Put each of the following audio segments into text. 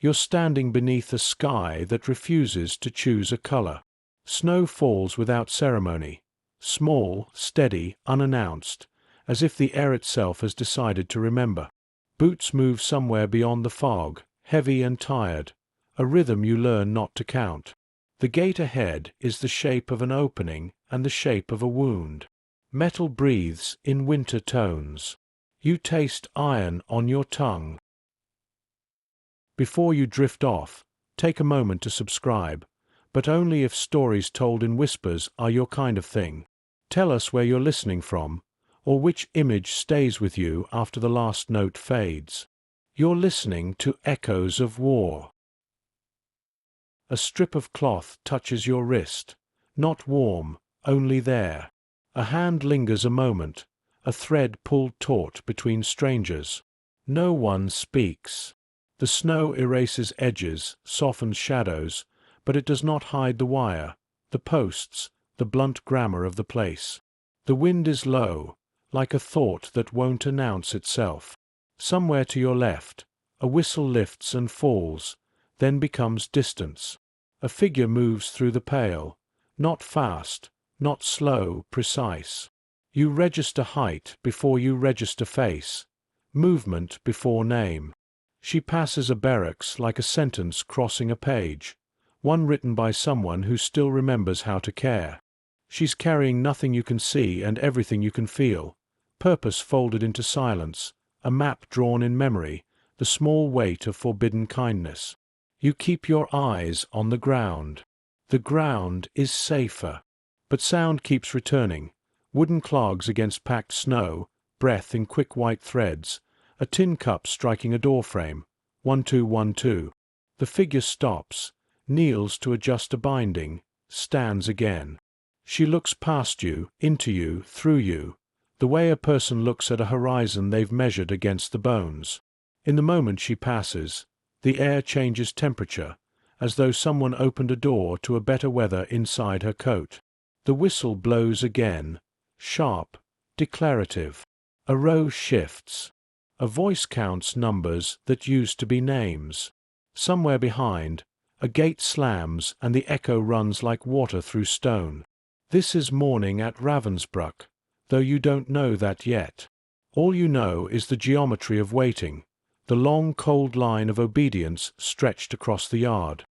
You're standing beneath a sky that refuses to choose a color. Snow falls without ceremony, small, steady, unannounced, as if the air itself has decided to remember. Boots move somewhere beyond the fog, heavy and tired, a rhythm you learn not to count. The gate ahead is the shape of an opening and the shape of a wound. Metal breathes in winter tones. You taste iron on your tongue. Before you drift off, take a moment to subscribe, but only if stories told in whispers are your kind of thing. Tell us where you're listening from, or which image stays with you after the last note fades. You're listening to Echoes of War. A strip of cloth touches your wrist, not warm, only there. A hand lingers a moment, a thread pulled taut between strangers. No one speaks. The snow erases edges, softens shadows, but it does not hide the wire, the posts, the blunt grammar of the place. The wind is low, like a thought that won't announce itself. Somewhere to your left, a whistle lifts and falls, then becomes distance. A figure moves through the pale, not fast, not slow, precise. You register height before you register face, movement before name. She passes a barracks like a sentence crossing a page, one written by someone who still remembers how to care. She's carrying nothing you can see and everything you can feel, purpose folded into silence, a map drawn in memory, the small weight of forbidden kindness. You keep your eyes on the ground. The ground is safer. But sound keeps returning. Wooden clogs against packed snow, breath in quick white threads, a tin cup striking a doorframe. 1212. The figure stops, kneels to adjust a binding, stands again. She looks past you, into you, through you, the way a person looks at a horizon they've measured against the bones. In the moment she passes, the air changes temperature, as though someone opened a door to a better weather inside her coat. The whistle blows again, sharp, declarative. A row shifts. A voice counts numbers that used to be names. Somewhere behind, a gate slams and the echo runs like water through stone. This is morning at Ravensbrück, though you don't know that yet. All you know is the geometry of waiting, the long cold line of obedience stretched across the yard.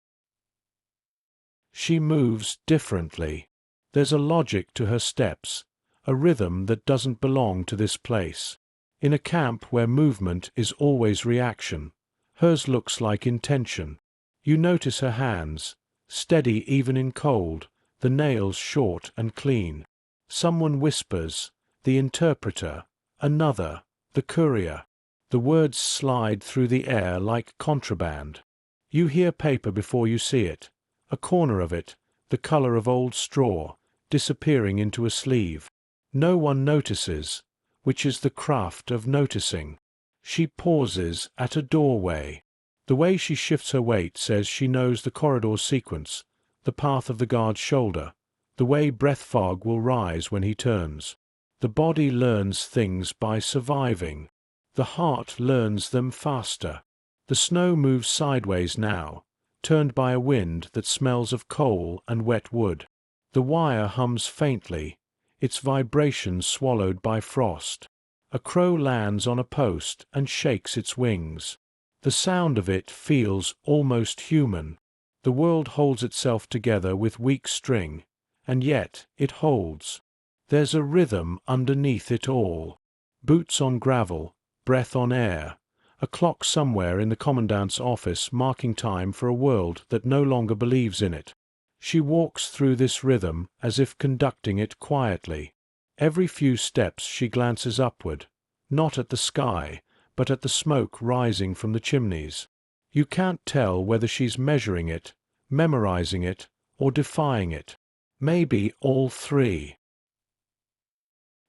She moves differently. There's a logic to her steps, a rhythm that doesn't belong to this place. In a camp where movement is always reaction, hers looks like intention. You notice her hands, steady even in cold, the nails short and clean. Someone whispers, the interpreter, another, the courier. The words slide through the air like contraband. You hear paper before you see it, a corner of it, the color of old straw, disappearing into a sleeve. No one notices, which is the craft of noticing. She pauses at a doorway. The way she shifts her weight says she knows the corridor's sequence, the path of the guard's shoulder, the way breath fog will rise when he turns. The body learns things by surviving. The heart learns them faster. The snow moves sideways now, turned by a wind that smells of coal and wet wood. The wire hums faintly, its vibration swallowed by frost. A crow lands on a post and shakes its wings. The sound of it feels almost human. The world holds itself together with weak string, and yet it holds. There's a rhythm underneath it all. Boots on gravel, breath on air, a clock somewhere in the commandant's office marking time for a world that no longer believes in it. She walks through this rhythm as if conducting it quietly. Every few steps she glances upward, not at the sky, but at the smoke rising from the chimneys. You can't tell whether she's measuring it, memorizing it, or defying it. Maybe all three.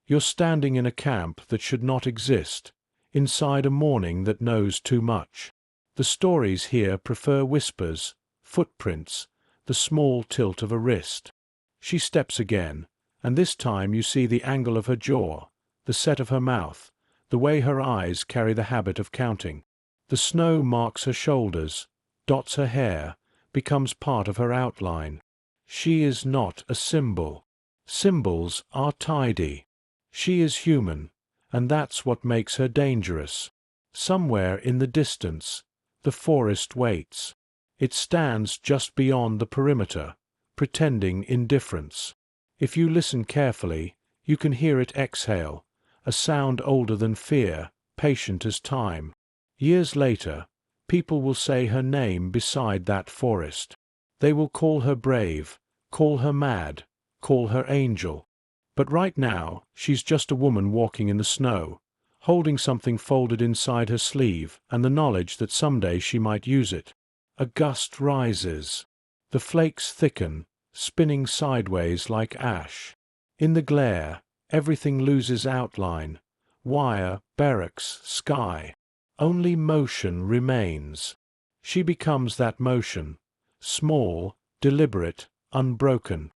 You're standing in a camp that should not exist, inside a morning that knows too much. The stories here prefer whispers, footprints, the small tilt of a wrist. She steps again, and this time you see the angle of her jaw, the set of her mouth, the way her eyes carry the habit of counting. The snow marks her shoulders, dots her hair, becomes part of her outline. She is not a symbol. Symbols are tidy. She is human, and that's what makes her dangerous. Somewhere in the distance, the forest waits. It stands just beyond the perimeter, pretending indifference. If you listen carefully, you can hear it exhale, a sound older than fear, patient as time. Years later, people will say her name beside that forest. They will call her brave, call her mad, call her angel. But right now, she's just a woman walking in the snow, holding something folded inside her sleeve and the knowledge that someday she might use it. A gust rises. The flakes thicken, spinning sideways like ash. In the glare, everything loses outline. Wire, barracks, sky. Only motion remains. She becomes that motion, small, deliberate, unbroken.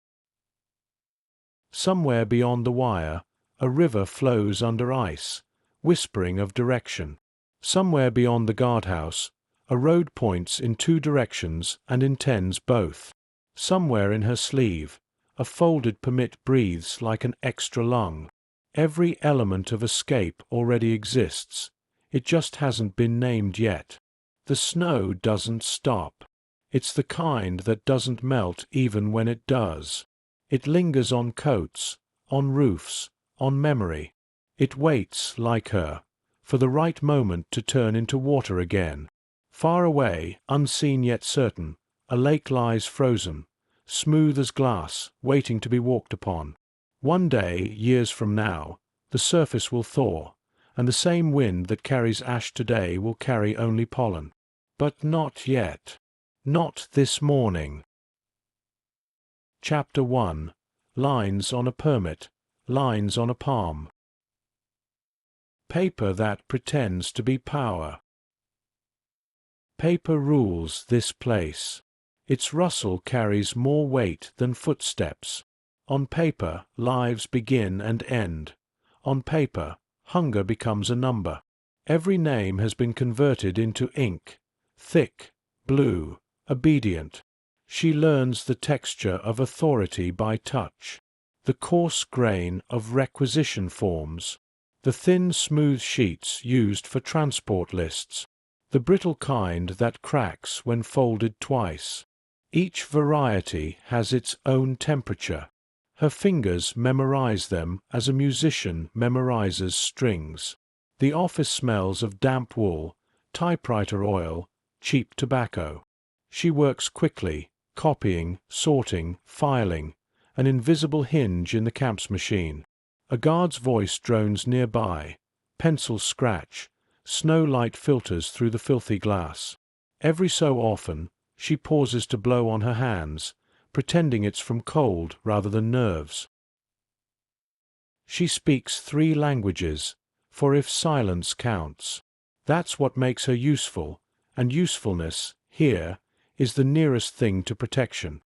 Somewhere beyond the wire, a river flows under ice, whispering of direction. Somewhere beyond the guardhouse, a road points in two directions and intends both. Somewhere in her sleeve, a folded permit breathes like an extra lung. Every element of escape already exists. It just hasn't been named yet. The snow doesn't stop. It's the kind that doesn't melt even when it does. It lingers on coats, on roofs, on memory. It waits, like her, for the right moment to turn into water again. Far away, unseen yet certain, a lake lies frozen, smooth as glass, waiting to be walked upon. One day, years from now, the surface will thaw, and the same wind that carries ash today will carry only pollen. But not yet. Not this morning. Chapter 1. Lines on a Permit. Lines on a Palm. Paper that pretends to be power. Paper rules this place. Its rustle carries more weight than footsteps. On paper, lives begin and end. On paper, hunger becomes a number. Every name has been converted into ink. Thick, blue, obedient. She learns the texture of authority by touch, the coarse grain of requisition forms, the thin smooth sheets used for transport lists, the brittle kind that cracks when folded twice. Each variety has its own temperature. Her fingers memorize them as a musician memorizes strings. The office smells of damp wool, typewriter oil, cheap tobacco. She works quickly, copying, sorting, filing, an invisible hinge in the Camps machine. A guard's voice drones nearby. Pencils scratch. Snow light filters through the filthy glass. Every so often, she pauses to blow on her hands, pretending it's from cold rather than nerves. She speaks 3 languages, for if silence counts. That's what makes her useful, and usefulness, here, is the nearest thing to protection.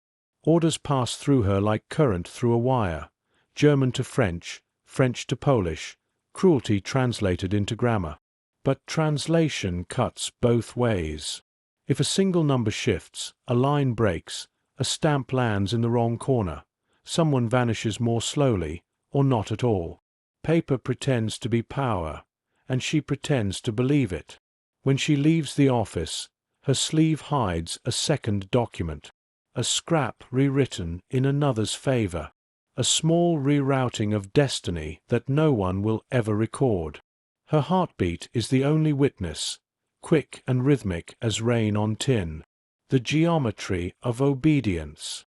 Orders pass through her like current through a wire. German to French, French to Polish, cruelty translated into grammar. But translation cuts both ways. If a single number shifts, a line breaks, a stamp lands in the wrong corner, someone vanishes more slowly, or not at all. Paper pretends to be power, and she pretends to believe it. When she leaves the office, her sleeve hides a second document, a scrap rewritten in another's favor, a small rerouting of destiny that no one will ever record. Her heartbeat is the only witness, quick and rhythmic as rain on tin. The geometry of obedience.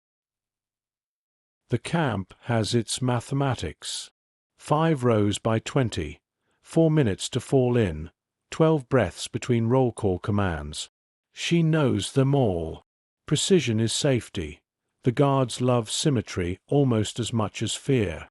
The camp has its mathematics. 5 rows by 20, 4 minutes to fall in, 12 breaths between roll call commands. She knows them all. Precision is safety. The guards love symmetry almost as much as fear.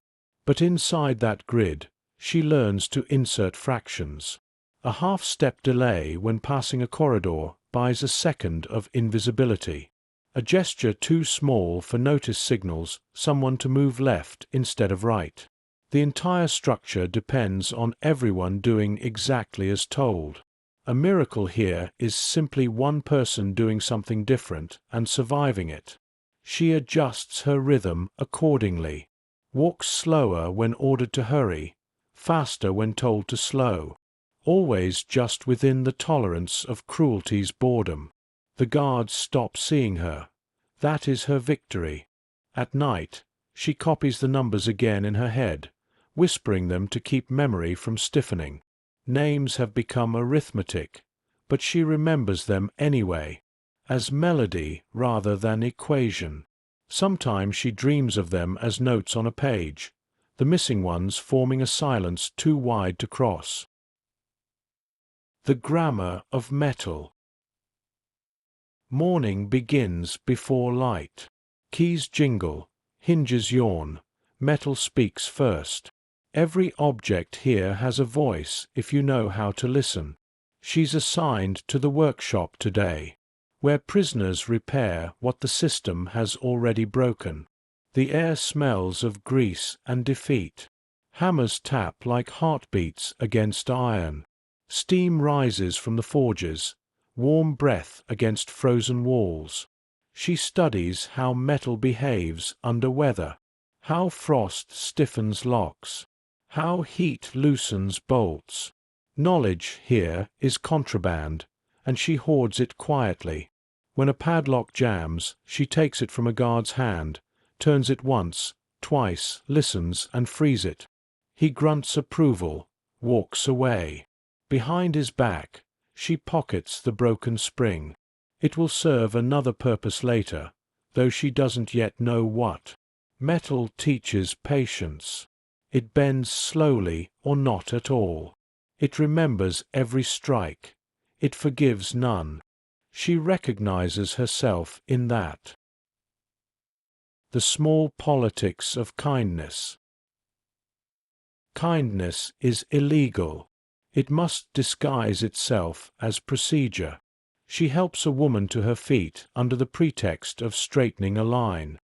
But inside that grid, she learns to insert fractions. A half-step delay when passing a corridor buys a second of invisibility. A gesture too small for notice signals someone to move left instead of right. The entire structure depends on everyone doing exactly as told. A miracle here is simply one person doing something different and surviving it. She adjusts her rhythm accordingly, walks slower when ordered to hurry, faster when told to slow, always just within the tolerance of cruelty's boredom. The guards stop seeing her. That is her victory. At night, she copies the numbers again in her head, whispering them to keep memory from stiffening. Names have become arithmetic, but she remembers them anyway, as melody rather than equation. Sometimes she dreams of them as notes on a page, the missing ones forming a silence too wide to cross. The grammar of metal. Morning begins before light. Keys jingle, hinges yawn, metal speaks first. Every object here has a voice if you know how to listen. She's assigned to the workshop today, where prisoners repair what the system has already broken. The air smells of grease and defeat. Hammers tap like heartbeats against iron. Steam rises from the forges, warm breath against frozen walls. She studies how metal behaves under weather, how frost stiffens locks, how heat loosens bolts. Knowledge here is contraband, and she hoards it quietly. When a padlock jams, she takes it from a guard's hand, turns it once, twice, listens, and frees it. He grunts approval, walks away. Behind his back, she pockets the broken spring. It will serve another purpose later, though she doesn't yet know what. Metal teaches patience. It bends slowly or not at all. It remembers every strike. It forgives none. She recognizes herself in that. The small politics of kindness. Kindness is illegal. It must disguise itself as procedure. She helps a woman to her feet under the pretext of straightening a line.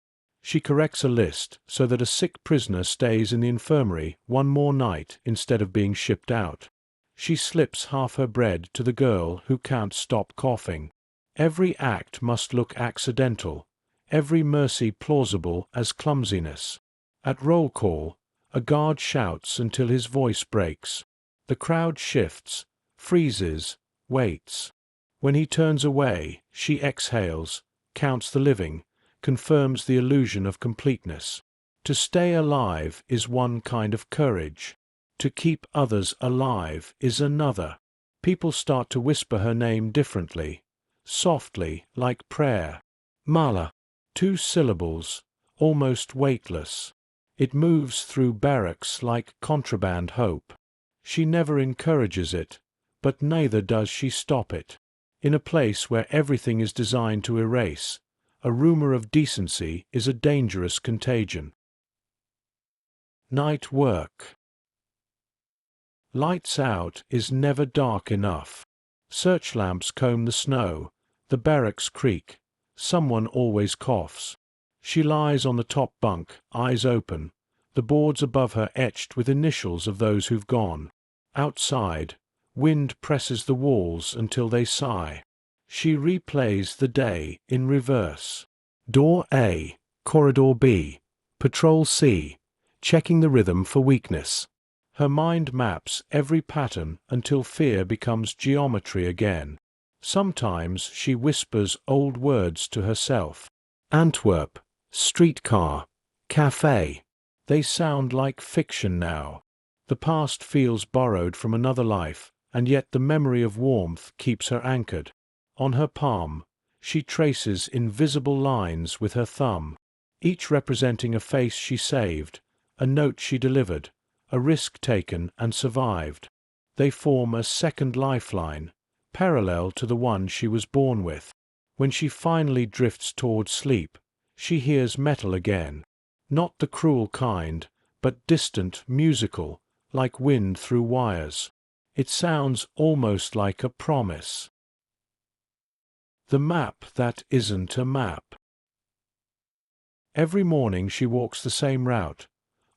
She corrects a list so that a sick prisoner stays in the infirmary one more night instead of being shipped out. She slips half her bread to the girl who can't stop coughing. Every act must look accidental, every mercy plausible as clumsiness. At roll call, a guard shouts until his voice breaks. The crowd shifts, freezes, waits. When he turns away, she exhales, counts the living, confirms the illusion of completeness. To stay alive is one kind of courage. To keep others alive is another. People start to whisper her name differently, softly, like prayer. Mala. 2 syllables, almost weightless. It moves through barracks like contraband hope. She never encourages it, but neither does she stop it. In a place where everything is designed to erase, a rumor of decency is a dangerous contagion. Night work. Lights out is never dark enough. Search lamps comb the snow, the barracks creak, someone always coughs. She lies on the top bunk, eyes open, the boards above her etched with initials of those who've gone. Outside, wind presses the walls until they sigh. She replays the day in reverse. Door A, corridor B, patrol C, checking the rhythm for weakness. Her mind maps every pattern until fear becomes geometry again. Sometimes she whispers old words to herself. Antwerp, streetcar, cafe. They sound like fiction now. The past feels borrowed from another life, and yet the memory of warmth keeps her anchored. On her palm, she traces invisible lines with her thumb, each representing a face she saved, a note she delivered, a risk taken and survived. They form a second lifeline, parallel to the one she was born with. When she finally drifts toward sleep, she hears metal again. Not the cruel kind, but distant, musical, like wind through wires. It sounds almost like a promise. The map that isn't a map. Every morning she walks the same route.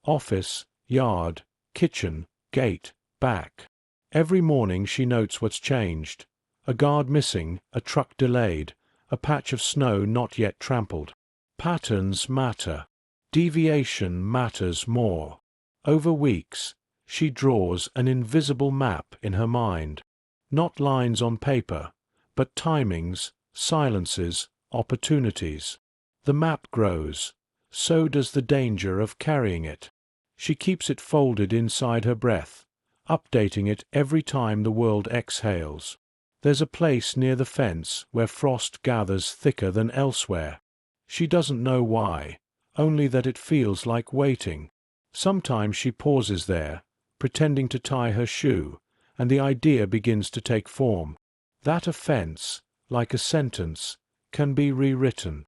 Office, yard, kitchen, gate, back. Every morning she notes what's changed. A guard missing, a truck delayed, a patch of snow not yet trampled. Patterns matter. Deviation matters more. Over weeks, she draws an invisible map in her mind. Not lines on paper, but timings, silences, opportunities. The map grows. So does the danger of carrying it. She keeps it folded inside her breath, updating it every time the world exhales. There's a place near the fence where frost gathers thicker than elsewhere. She doesn't know why, only that it feels like waiting. Sometimes she pauses there, pretending to tie her shoe, and the idea begins to take form. That offense, like a sentence, can be rewritten.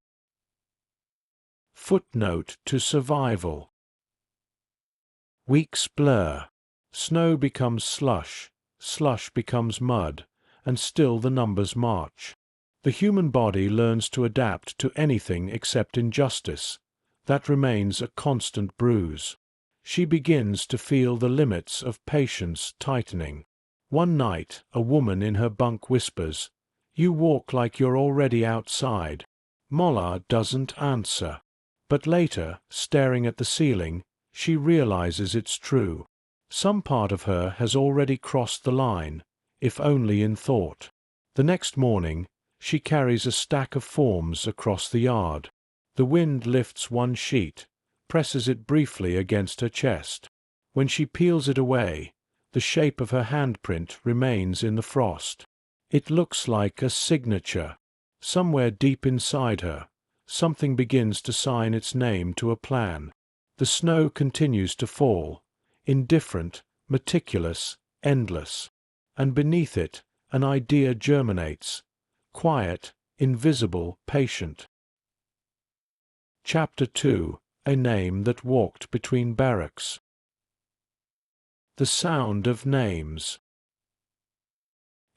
Footnote to survival. Weeks blur. Snow becomes slush, slush becomes mud, and still the numbers march. The human body learns to adapt to anything except injustice. That remains a constant bruise. She begins to feel the limits of patience tightening. One night, a woman in her bunk whispers, "You walk like you're already outside." Molla doesn't answer. But later, staring at the ceiling, she realizes it's true. Some part of her has already crossed the line, if only in thought. The next morning, she carries a stack of forms across the yard. The wind lifts one sheet, presses it briefly against her chest. When she peels it away, the shape of her handprint remains in the frost. It looks like a signature. Somewhere deep inside her, something begins to sign its name to a plan. The snow continues to fall, indifferent, meticulous, endless. And beneath it, an idea germinates, quiet, invisible, patient. Chapter 2: A Name That Walked Between Barracks. The sound of names.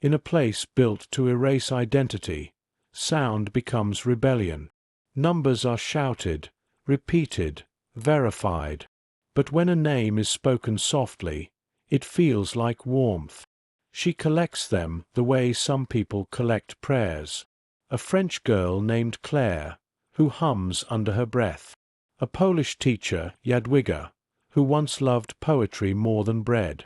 In a place built to erase identity, sound becomes rebellion. Numbers are shouted, repeated, verified. But when a name is spoken softly, it feels like warmth. She collects them the way some people collect prayers. A French girl named Claire, who hums under her breath. A Polish teacher, Jadwiga, who once loved poetry more than bread.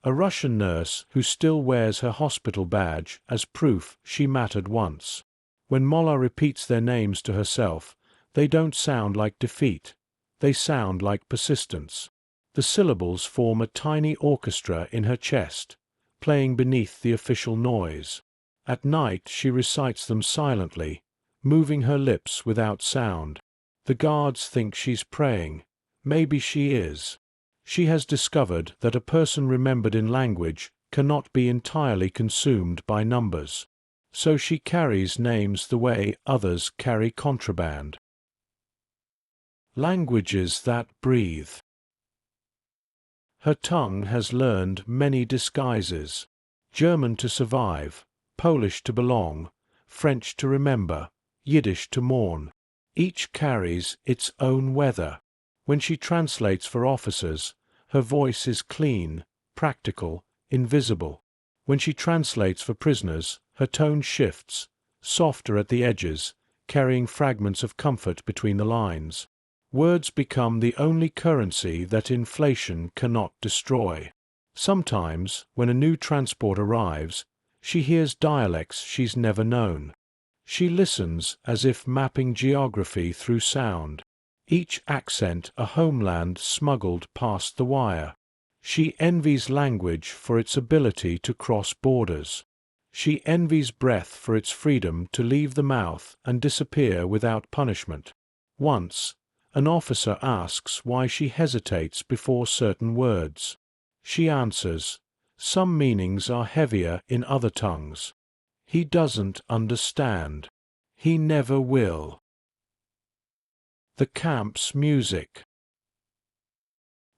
A Russian nurse who still wears her hospital badge as proof she mattered once. When Molla repeats their names to herself, they don't sound like defeat. They sound like persistence. The syllables form a tiny orchestra in her chest, playing beneath the official noise. At night she recites them silently, moving her lips without sound. The guards think she's praying. Maybe she is. She has discovered that a person remembered in language cannot be entirely consumed by numbers. So she carries names the way others carry contraband. Languages that breathe. Her tongue has learned many disguises. German to survive, Polish to belong, French to remember, Yiddish to mourn. Each carries its own weather. When she translates for officers, her voice is clean, practical, invisible. When she translates for prisoners, her tone shifts, softer at the edges, carrying fragments of comfort between the lines. Words become the only currency that inflation cannot destroy. Sometimes, when a new transport arrives, she hears dialects she's never known. She listens as if mapping geography through sound. Each accent a homeland smuggled past the wire. She envies language for its ability to cross borders. She envies breath for its freedom to leave the mouth and disappear without punishment. Once, an officer asks why she hesitates before certain words. She answers, "Some meanings are heavier in other tongues." He doesn't understand. He never will. The camp's music.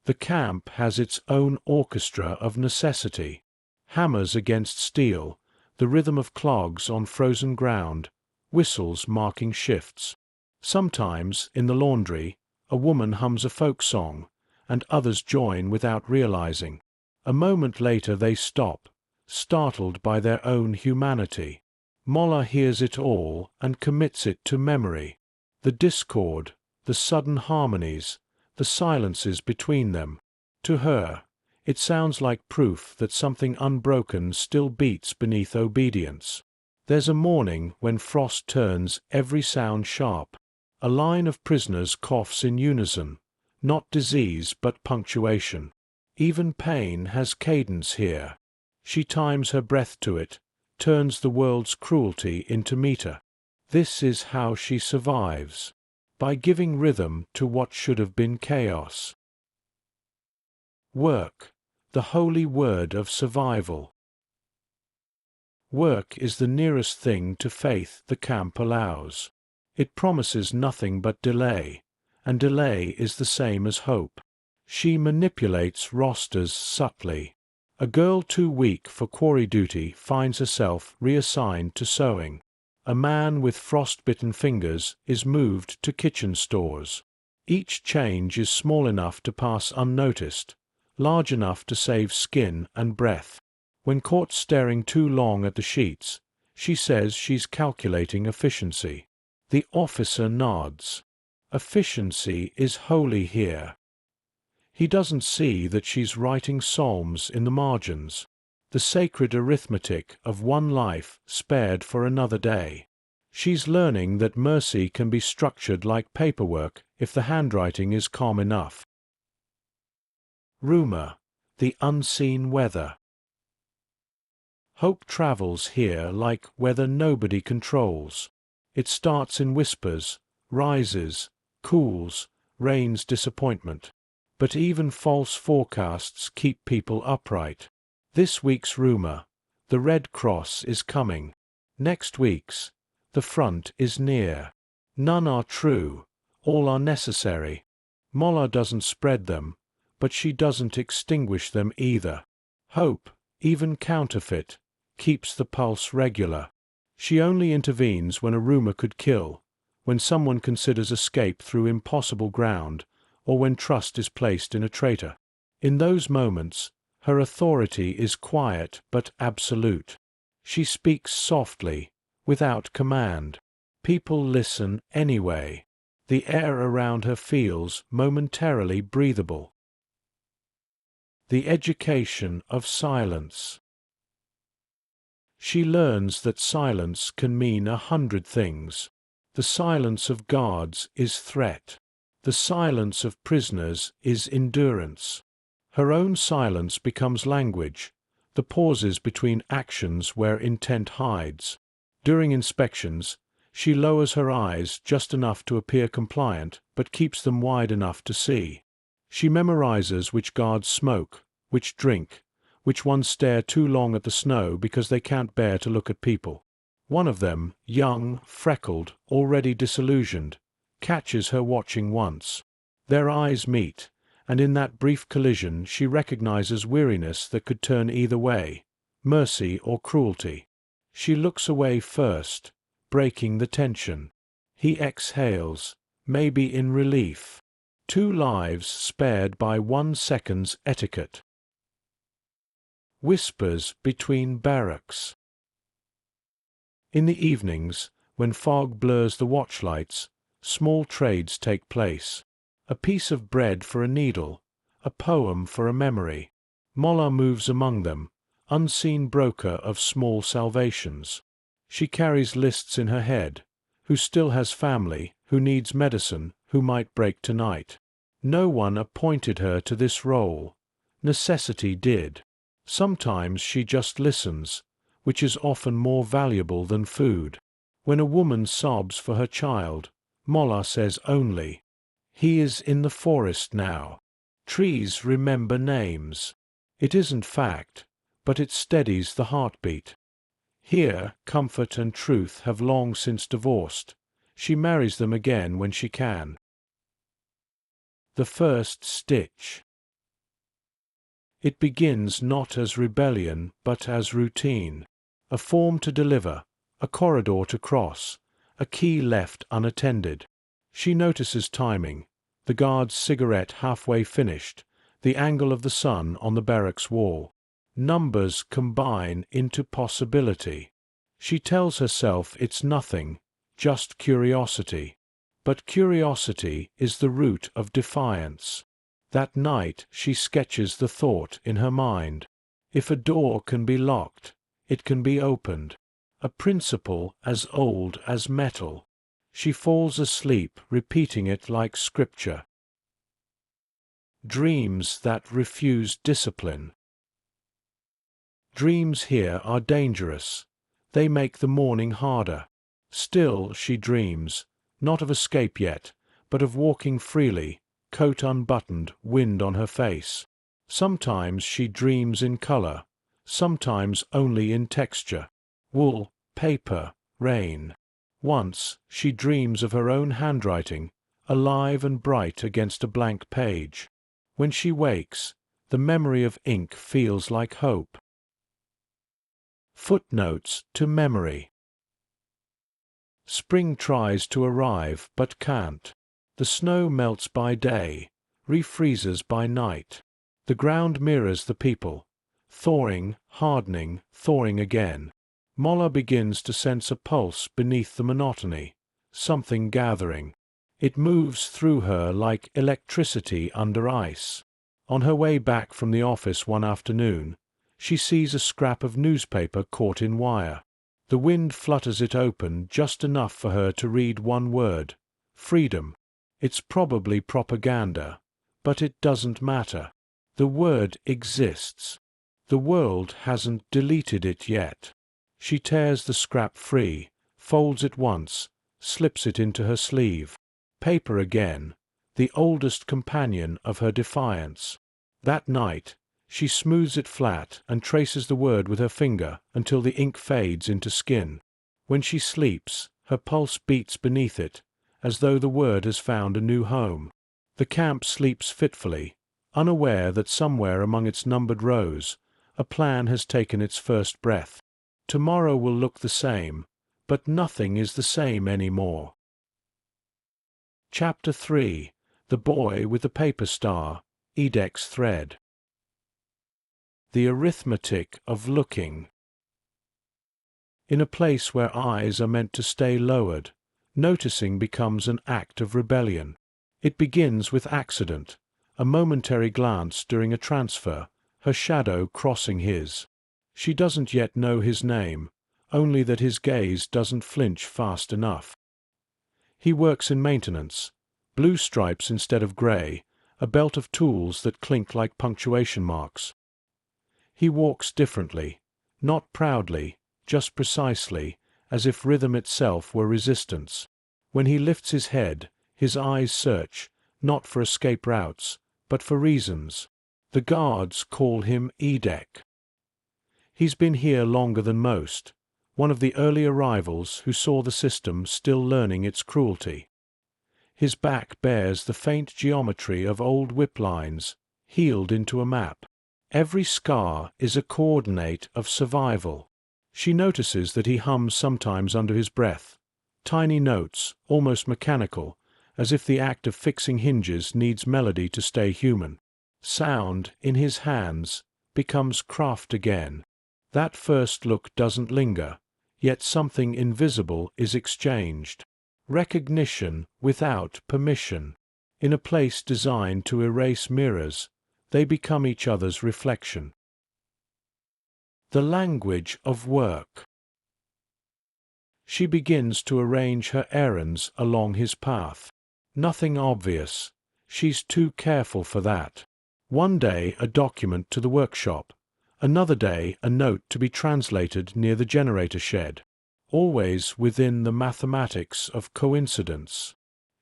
The camp has its own orchestra of necessity. Hammers against steel, the rhythm of clogs on frozen ground, whistles marking shifts. Sometimes, in the laundry, a woman hums a folk song, and others join without realizing. A moment later they stop, startled by their own humanity. Molla hears it all and commits it to memory. The discord, the sudden harmonies, the silences between them. To her, it sounds like proof that something unbroken still beats beneath obedience. There's a morning when frost turns every sound sharp. A line of prisoners coughs in unison, not disease but punctuation. Even pain has cadence here. She times her breath to it, turns the world's cruelty into meter. This is how she survives, by giving rhythm to what should have been chaos. Work, the holy word of survival. Work is the nearest thing to faith the camp allows. It promises nothing but delay, and delay is the same as hope. She manipulates rosters subtly. A girl too weak for quarry duty finds herself reassigned to sewing. A man with frostbitten fingers is moved to kitchen stores. Each change is small enough to pass unnoticed, large enough to save skin and breath. When caught staring too long at the sheets, she says she's calculating efficiency. The officer nods. Efficiency is holy here. He doesn't see that she's writing psalms in the margins, the sacred arithmetic of one life spared for another day. She's learning that mercy can be structured like paperwork if the handwriting is calm enough. Rumor, the unseen weather. Hope travels here like weather nobody controls. It starts in whispers, rises, cools, rains disappointment. But even false forecasts keep people upright. This week's rumor, the Red Cross is coming. Next week's, the front is near. None are true, all are necessary. Molla doesn't spread them, but she doesn't extinguish them either. Hope, even counterfeit, keeps the pulse regular. She only intervenes when a rumor could kill, when someone considers escape through impossible ground, or when trust is placed in a traitor. In those moments, her authority is quiet but absolute. She speaks softly, without command. People listen anyway. The air around her feels momentarily breathable. The education of silence. She learns that silence can mean 100 things. The silence of guards is threat. The silence of prisoners is endurance. Her own silence becomes language, the pauses between actions where intent hides. During inspections, she lowers her eyes just enough to appear compliant but keeps them wide enough to see. She memorizes which guards smoke, which drink, which ones stare too long at the snow because they can't bear to look at people. One of them, young, freckled, already disillusioned, catches her watching once. Their eyes meet, and in that brief collision she recognizes weariness that could turn either way, mercy or cruelty. She looks away first, breaking the tension. He exhales, maybe in relief. 2 lives spared by 1 second's etiquette. Whispers between barracks. In the evenings, when fog blurs the watchlights, small trades take place. A piece of bread for a needle, a poem for a memory. Molla moves among them, unseen broker of small salvations. She carries lists in her head, who still has family, who needs medicine, who might break tonight. No one appointed her to this role. Necessity did. Sometimes she just listens, which is often more valuable than food. When a woman sobs for her child, Molla says only, "He is in the forest now." Trees remember names. It isn't fact, but it steadies the heartbeat. Here, comfort and truth have long since divorced. She marries them again when she can. The first stitch. It begins not as rebellion, but as routine. A form to deliver, a corridor to cross, a key left unattended. She notices timing, the guard's cigarette halfway finished, the angle of the sun on the barracks wall. Numbers combine into possibility. She tells herself it's nothing, just curiosity. But curiosity is the root of defiance. That night she sketches the thought in her mind. If a door can be locked, it can be opened. A principle as old as metal. She falls asleep repeating it like scripture. Dreams that refuse discipline. Dreams here are dangerous. They make the morning harder. Still she dreams, not of escape yet, but of walking freely, coat unbuttoned, wind on her face. Sometimes she dreams in color, sometimes only in texture. Wool, paper, rain. Once she dreams of her own handwriting, alive and bright against a blank page. When she wakes, the memory of ink feels like hope. Footnotes to memory. Spring tries to arrive but can't. The snow melts by day, refreezes by night. The ground mirrors the people. Thawing, hardening, thawing again. Molla begins to sense a pulse beneath the monotony, something gathering. It moves through her like electricity under ice. On her way back from the office one afternoon, she sees a scrap of newspaper caught in wire. The wind flutters it open just enough for her to read one word: freedom. It's probably propaganda, but it doesn't matter. The word exists. The world hasn't deleted it yet. She tears the scrap free, folds it once, slips it into her sleeve. Paper again, the oldest companion of her defiance. That night, she smooths it flat and traces the word with her finger until the ink fades into skin. When she sleeps, her pulse beats beneath it, as though the word has found a new home. The camp sleeps fitfully, unaware that somewhere among its numbered rows, a plan has taken its first breath. Tomorrow will look the same, but nothing is the same anymore. Chapter 3. The Boy with the Paper Star, Edex Thread. The arithmetic of looking. In a place where eyes are meant to stay lowered, noticing becomes an act of rebellion. It begins with accident, a momentary glance during a transfer, her shadow crossing his. She doesn't yet know his name, only that his gaze doesn't flinch fast enough. He works in maintenance, blue stripes instead of gray, a belt of tools that clink like punctuation marks. He walks differently, not proudly, just precisely, as if rhythm itself were resistance. When he lifts his head, his eyes search, not for escape routes, but for reasons. The guards call him Edek. He's been here longer than most, one of the early arrivals who saw the system still learning its cruelty. His back bears the faint geometry of old whip lines, healed into a map. Every scar is a coordinate of survival. She notices that he hums sometimes under his breath, tiny notes, almost mechanical, as if the act of fixing hinges needs melody to stay human. Sound, in his hands, becomes craft again. That first look doesn't linger, yet something invisible is exchanged. Recognition without permission. In a place designed to erase mirrors, they become each other's reflection. The language of work. She begins to arrange her errands along his path. Nothing obvious. She's too careful for that. One day a document to the workshop. Another day a note to be translated near the generator shed. Always within the mathematics of coincidence.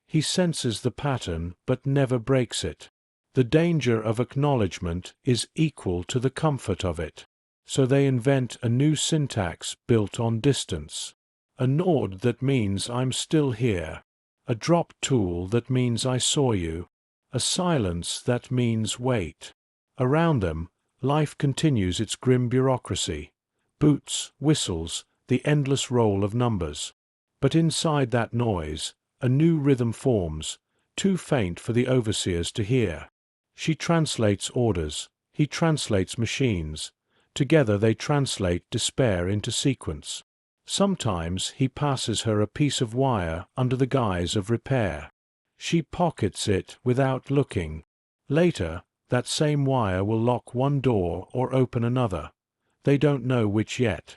He senses the pattern but never breaks it. The danger of acknowledgement is equal to the comfort of it. So they invent a new syntax built on distance. A nod that means I'm still here. A drop tool that means I saw you. A silence that means wait. Around them, life continues its grim bureaucracy. Boots, whistles, the endless roll of numbers. But inside that noise, a new rhythm forms, too faint for the overseers to hear. She translates orders, he translates machines. Together they translate despair into sequence. Sometimes he passes her a piece of wire under the guise of repair. She pockets it without looking. Later, that same wire will lock one door or open another. They don't know which yet.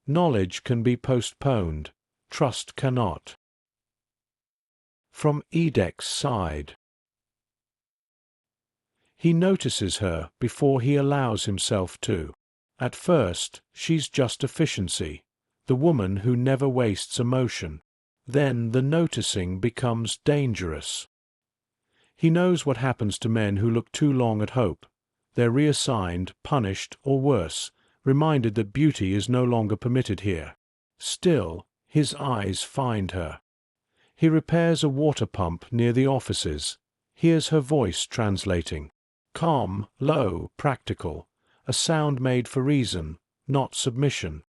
Knowledge can be postponed. Trust cannot. From Edek's side. He notices her before he allows himself to. At first, she's just efficiency, the woman who never wastes emotion. Then the noticing becomes dangerous. He knows what happens to men who look too long at hope. They're reassigned, punished, or worse, reminded that beauty is no longer permitted here. Still, his eyes find her. He repairs a water pump near the offices, hears her voice translating. Calm, low, practical, a sound made for reason, not submission.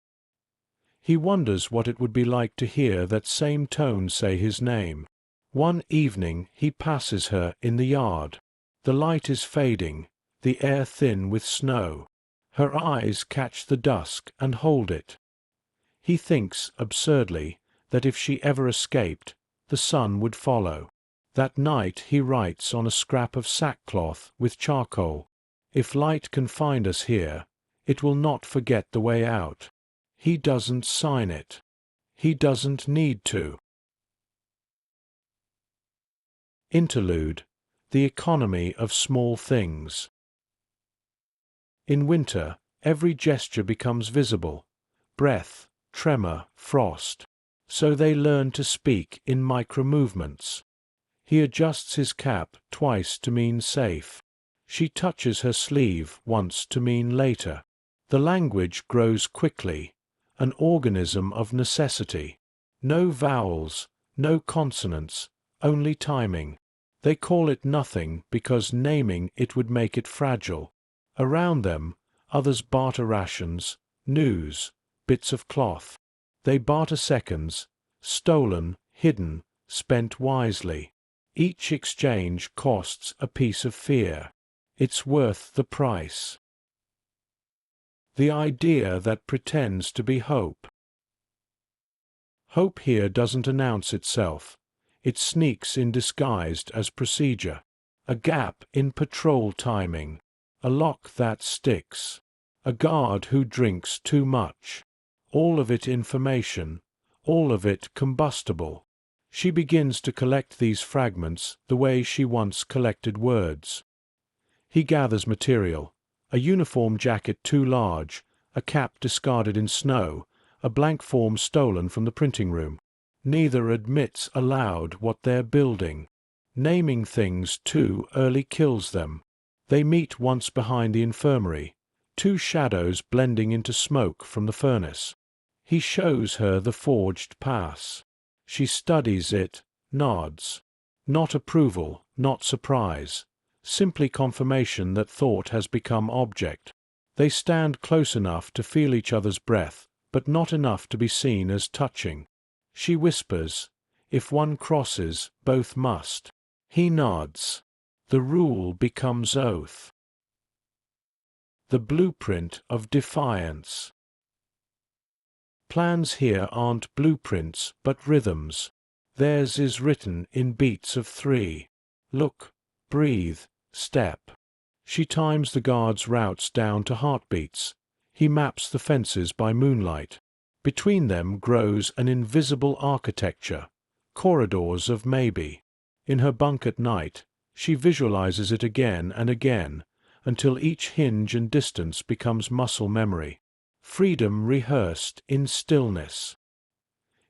He wonders what it would be like to hear that same tone say his name. One evening he passes her in the yard. The light is fading, the air thin with snow. Her eyes catch the dusk and hold it. He thinks, absurdly, that if she ever escaped, the sun would follow. That night he writes on a scrap of sackcloth with charcoal, "If light can find us here, it will not forget the way out." He doesn't sign it. He doesn't need to. Interlude: The economy of small things. In winter, every gesture becomes visible. Breath, tremor, frost. So they learn to speak in micro-movements. He adjusts his cap twice to mean safe. She touches her sleeve once to mean later. The language grows quickly, an organism of necessity. No vowels, no consonants, only timing. They call it nothing because naming it would make it fragile. Around them, others barter rations, news, bits of cloth. They barter seconds, stolen, hidden, spent wisely. Each exchange costs a piece of fear. It's worth the price. The idea that pretends to be hope. Hope here doesn't announce itself. It sneaks in disguised as procedure. A gap in patrol timing. A lock that sticks. A guard who drinks too much. All of it information. All of it combustible. She begins to collect these fragments the way she once collected words. He gathers material. A uniform jacket too large, a cap discarded in snow, a blank form stolen from the printing room. Neither admits aloud what they're building. Naming things too early kills them. They meet once behind the infirmary, two shadows blending into smoke from the furnace. He shows her the forged pass. She studies it, nods. Not approval, not surprise. Simply confirmation that thought has become object. They stand close enough to feel each other's breath, but not enough to be seen as touching. She whispers, "If one crosses, both must." He nods. The rule becomes oath. The blueprint of defiance. Plans here aren't blueprints, but rhythms. Theirs is written in beats of 3. Look, breathe, step. She times the guards' routes down to heartbeats. He maps the fences by moonlight. Between them grows an invisible architecture, corridors of maybe. In her bunk at night, she visualizes it again and again, until each hinge and distance becomes muscle memory. Freedom rehearsed in stillness.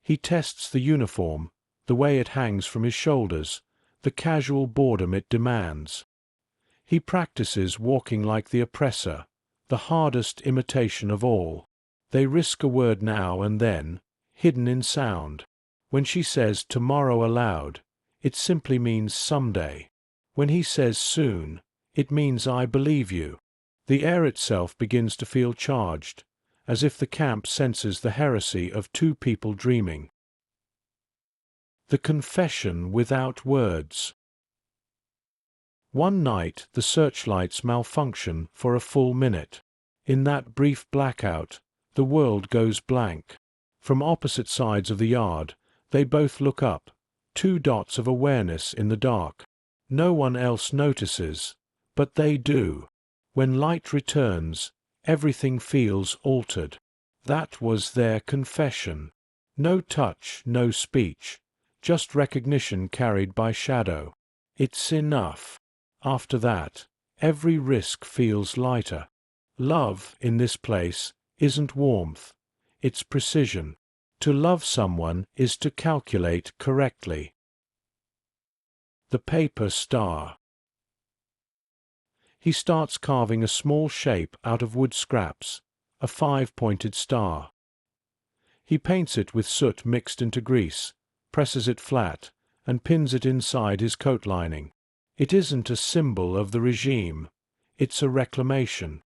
He tests the uniform, the way it hangs from his shoulders, the casual boredom it demands. He practices walking like the oppressor, the hardest imitation of all. They risk a word now and then, hidden in sound. When she says tomorrow aloud, it simply means someday. When he says soon, it means I believe you. The air itself begins to feel charged, as if the camp senses the heresy of two people dreaming. The confession without words. One night the searchlights malfunction for a full minute. In that brief blackout, the world goes blank. From opposite sides of the yard, they both look up, two dots of awareness in the dark. No one else notices, but they do. When light returns, everything feels altered. That was their confession. No touch, no speech, just recognition carried by shadow. It's enough. After that, every risk feels lighter. Love, in this place, isn't warmth, it's precision. To love someone is to calculate correctly. The paper star. He starts carving a small shape out of wood scraps, a 5-pointed star. He paints it with soot mixed into grease, presses it flat, and pins it inside his coat lining. It isn't a symbol of the regime, it's a reclamation.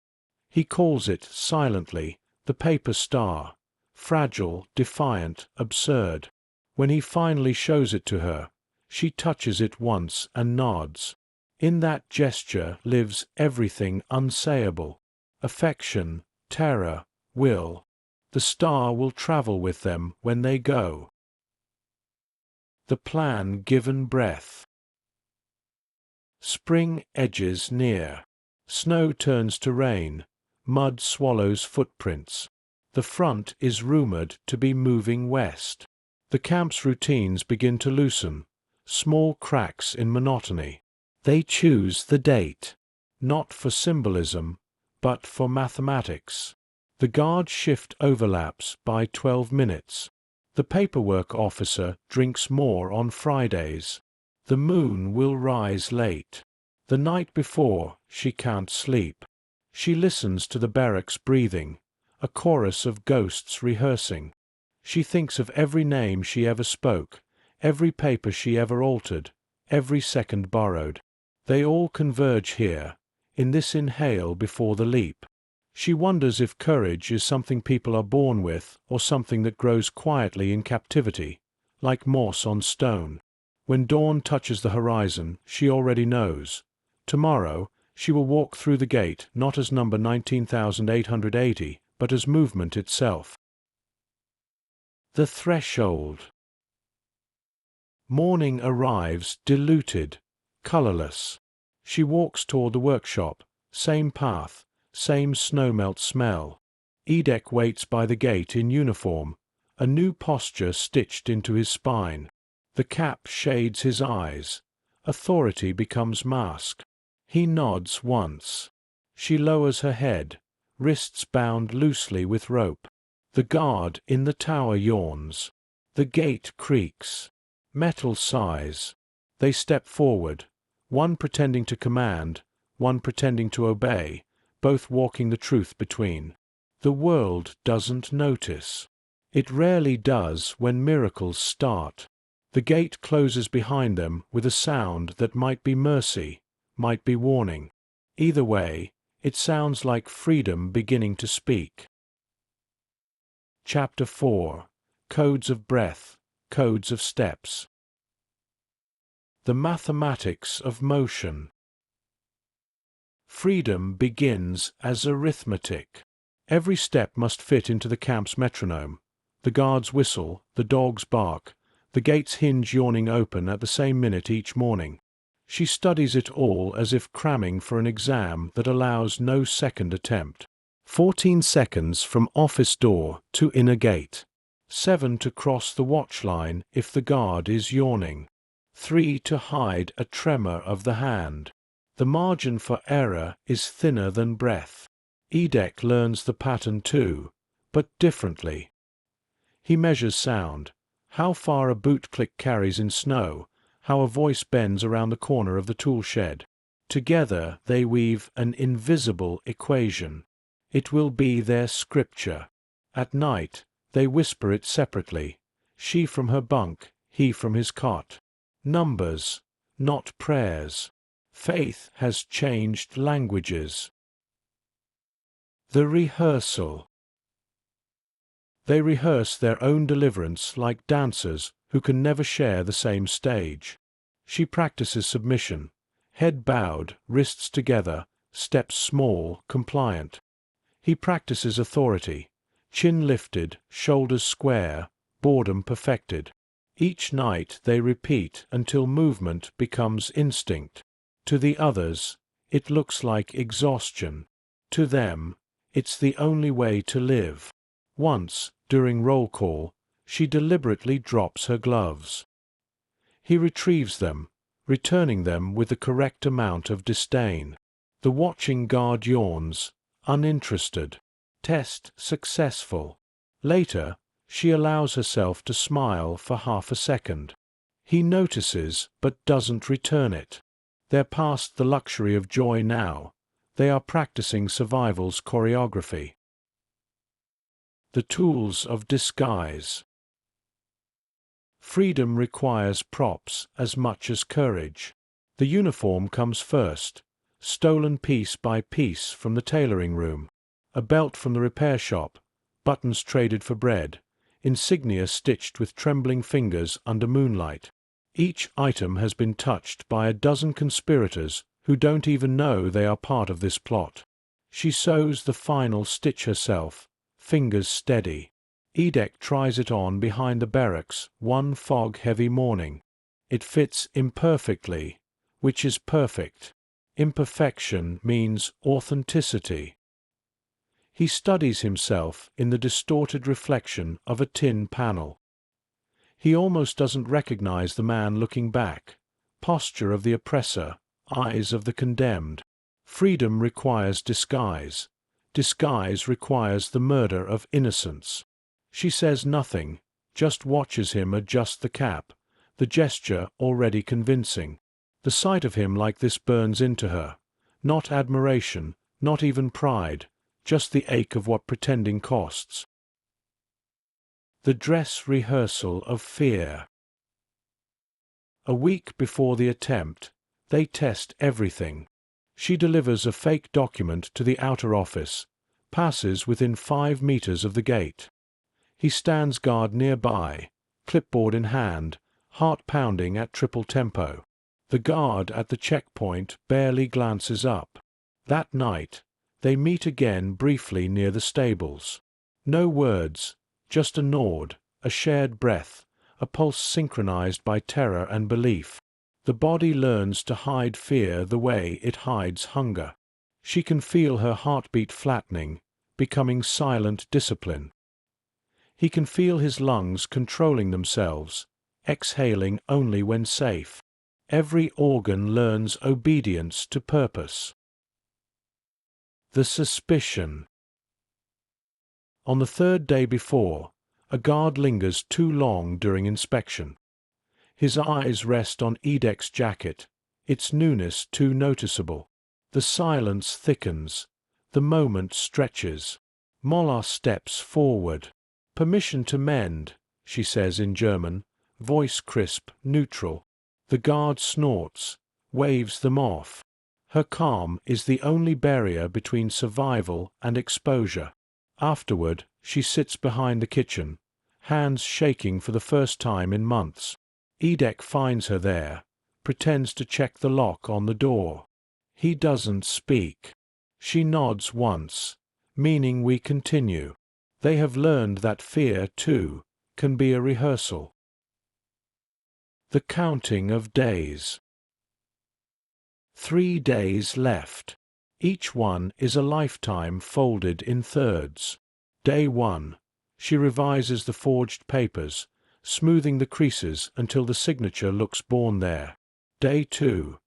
He calls it, silently, the paper star, fragile, defiant, absurd. When he finally shows it to her, she touches it once and nods. In that gesture lives everything unsayable: affection, terror, will. The star will travel with them when they go. The plan given breath. Spring edges near. Snow turns to rain. Mud swallows footprints. The front is rumored to be moving west. The camp's routines begin to loosen, small cracks in monotony. They choose the date, not for symbolism, but for mathematics. The guard shift overlaps by 12 minutes. The paperwork officer drinks more on Fridays. The moon will rise late. The night before, she can't sleep. She listens to the barracks breathing, a chorus of ghosts rehearsing. She thinks of every name she ever spoke, every paper she ever altered, every second borrowed. They all converge here, in this inhale before the leap. She wonders if courage is something people are born with or something that grows quietly in captivity, like moss on stone. When dawn touches the horizon, she already knows. Tomorrow, she will walk through the gate not as number 19,880, but as movement itself. The threshold. Morning arrives diluted, colorless. She walks toward the workshop, same path, same snowmelt smell. Edek waits by the gate in uniform, a new posture stitched into his spine. The cap shades his eyes. Authority becomes mask. He nods once. She lowers her head, wrists bound loosely with rope. The guard in the tower yawns. The gate creaks. Metal sighs. They step forward, one pretending to command, one pretending to obey, both walking the truth between. The world doesn't notice. It rarely does when miracles start. The gate closes behind them with a sound that might be mercy, might be warning. Either way, it sounds like freedom beginning to speak. Chapter 4. Codes of Breath, Codes of Steps. The Mathematics of Motion. Freedom begins as arithmetic. Every step must fit into the camp's metronome. The guard's whistle, the dog's bark, the gate's hinge yawning open at the same minute each morning. She studies it all as if cramming for an exam that allows no second attempt. 14 seconds from office door to inner gate. 7 to cross the watch line if the guard is yawning. 3 to hide a tremor of the hand. The margin for error is thinner than breath. Edek learns the pattern too, but differently. He measures sound, how far a boot click carries in snow, how a voice bends around the corner of the tool shed. Together they weave an invisible equation. It will be their scripture. At night, they whisper it separately, she from her bunk, he from his cot. Numbers, not prayers. Faith has changed languages. The rehearsal. They rehearse their own deliverance like dancers who can never share the same stage. She practices submission, Head bowed, wrists together, steps small, compliant. He practices authority. Chin lifted, shoulders square, boredom perfected. Each night they repeat until movement becomes instinct. To the others, it looks like exhaustion. To them, it's the only way to live. Once, during roll call, she deliberately drops her gloves. He retrieves them, returning them with the correct amount of disdain. The watching guard yawns, uninterested. Test successful. Later, she allows herself to smile for half a second. He notices but doesn't return it. They're past the luxury of joy now. They are practicing survival's choreography. The tools of disguise. Freedom requires props as much as courage. The uniform comes first, stolen piece by piece from the tailoring room, a belt from the repair shop, buttons traded for bread, insignia stitched with trembling fingers under moonlight. Each item has been touched by a dozen conspirators who don't even know they are part of this plot. She sews the final stitch herself, fingers steady. Edek tries it on behind the barracks one fog-heavy morning. It fits imperfectly, which is perfect. Imperfection means authenticity. He studies himself in the distorted reflection of a tin panel. He almost doesn't recognize the man looking back. Posture of the oppressor, eyes of the condemned. Freedom requires disguise. Disguise requires the murder of innocence. She says nothing, just watches him adjust the cap, the gesture already convincing. The sight of him like this burns into her. Not admiration, not even pride, just the ache of what pretending costs. The dress rehearsal of fear. A week before the attempt, they test everything. She delivers a fake document to the outer office, passes within 5 meters of the gate. He stands guard nearby, clipboard in hand, heart pounding at triple tempo. The guard at the checkpoint barely glances up. That night, they meet again briefly near the stables. No words, just a nod, a shared breath, a pulse synchronized by terror and belief. The body learns to hide fear the way it hides hunger. She can feel her heartbeat flattening, becoming silent discipline. He can feel his lungs controlling themselves, exhaling only when safe. Every organ learns obedience to purpose. The suspicion. On the 3rd day before, a guard lingers too long during inspection. His eyes rest on Edek's jacket, its newness too noticeable. The silence thickens. The moment stretches. Mola steps forward. "Permission to mend," she says in German, voice crisp, neutral. The guard snorts, waves them off. Her calm is the only barrier between survival and exposure. Afterward, she sits behind the kitchen, hands shaking for the first time in months. Edek finds her there, pretends to check the lock on the door. He doesn't speak. She nods once, meaning we continue. They have learned that fear, too, can be a rehearsal. The counting of days. 3 days left. Each one is a lifetime folded in thirds. Day 1. She revises the forged papers, smoothing the creases until the signature looks born there. Day 2.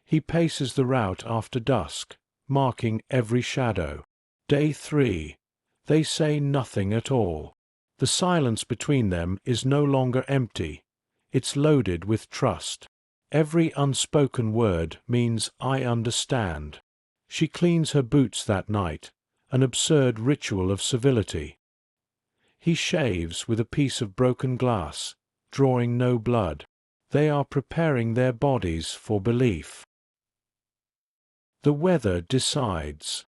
He paces the route after dusk, marking every shadow. Day 3. They say nothing at all. The silence between them is no longer empty. It's loaded with trust. Every unspoken word means "I understand." She cleans her boots that night, an absurd ritual of civility. He shaves with a piece of broken glass, drawing no blood. They are preparing their bodies for belief. The weather decides.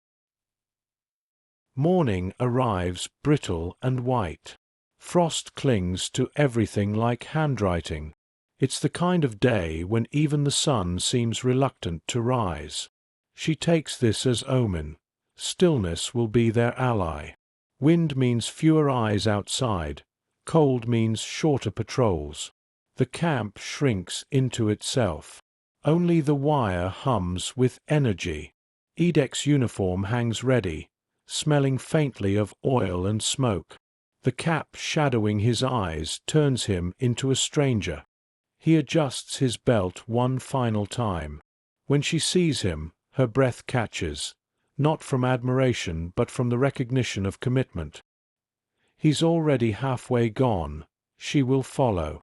Morning arrives brittle and white. Frost clings to everything like handwriting. It's the kind of day when even the sun seems reluctant to rise. She takes this as omen. Stillness will be their ally. Wind means fewer eyes outside. Cold means shorter patrols. The camp shrinks into itself. Only the wire hums with energy. Edek's uniform hangs ready, smelling faintly of oil and smoke. The cap shadowing his eyes turns him into a stranger. He adjusts his belt one final time. When she sees him, her breath catches, not from admiration but from the recognition of commitment. He's already halfway gone. She will follow.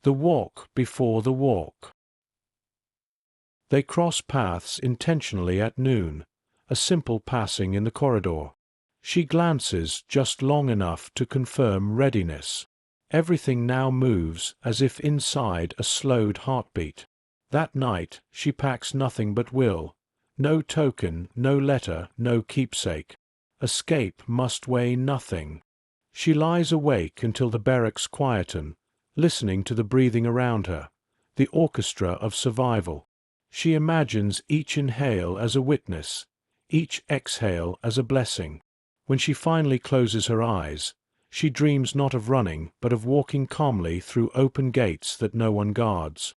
The walk before the walk. They cross paths intentionally at noon, a simple passing in the corridor. She glances just long enough to confirm readiness. Everything now moves as if inside a slowed heartbeat. That night she packs nothing but will. No token, no letter, no keepsake. Escape must weigh nothing. She lies awake until the barracks quieten, listening to the breathing around her, the orchestra of survival. She imagines each inhale as a witness, each exhale as a blessing. When she finally closes her eyes, she dreams not of running but of walking calmly through open gates that no one guards.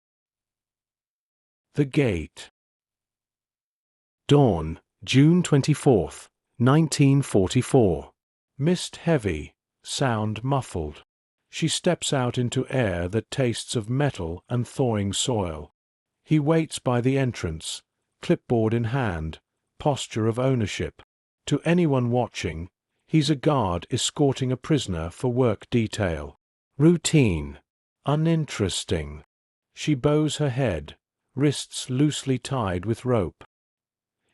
The Gate. Dawn, June 24th, 1944. Mist heavy, sound muffled. She steps out into air that tastes of metal and thawing soil. He waits by the entrance, clipboard in hand, posture of ownership. To anyone watching, he's a guard escorting a prisoner for work detail. Routine. Uninteresting. She bows her head, wrists loosely tied with rope.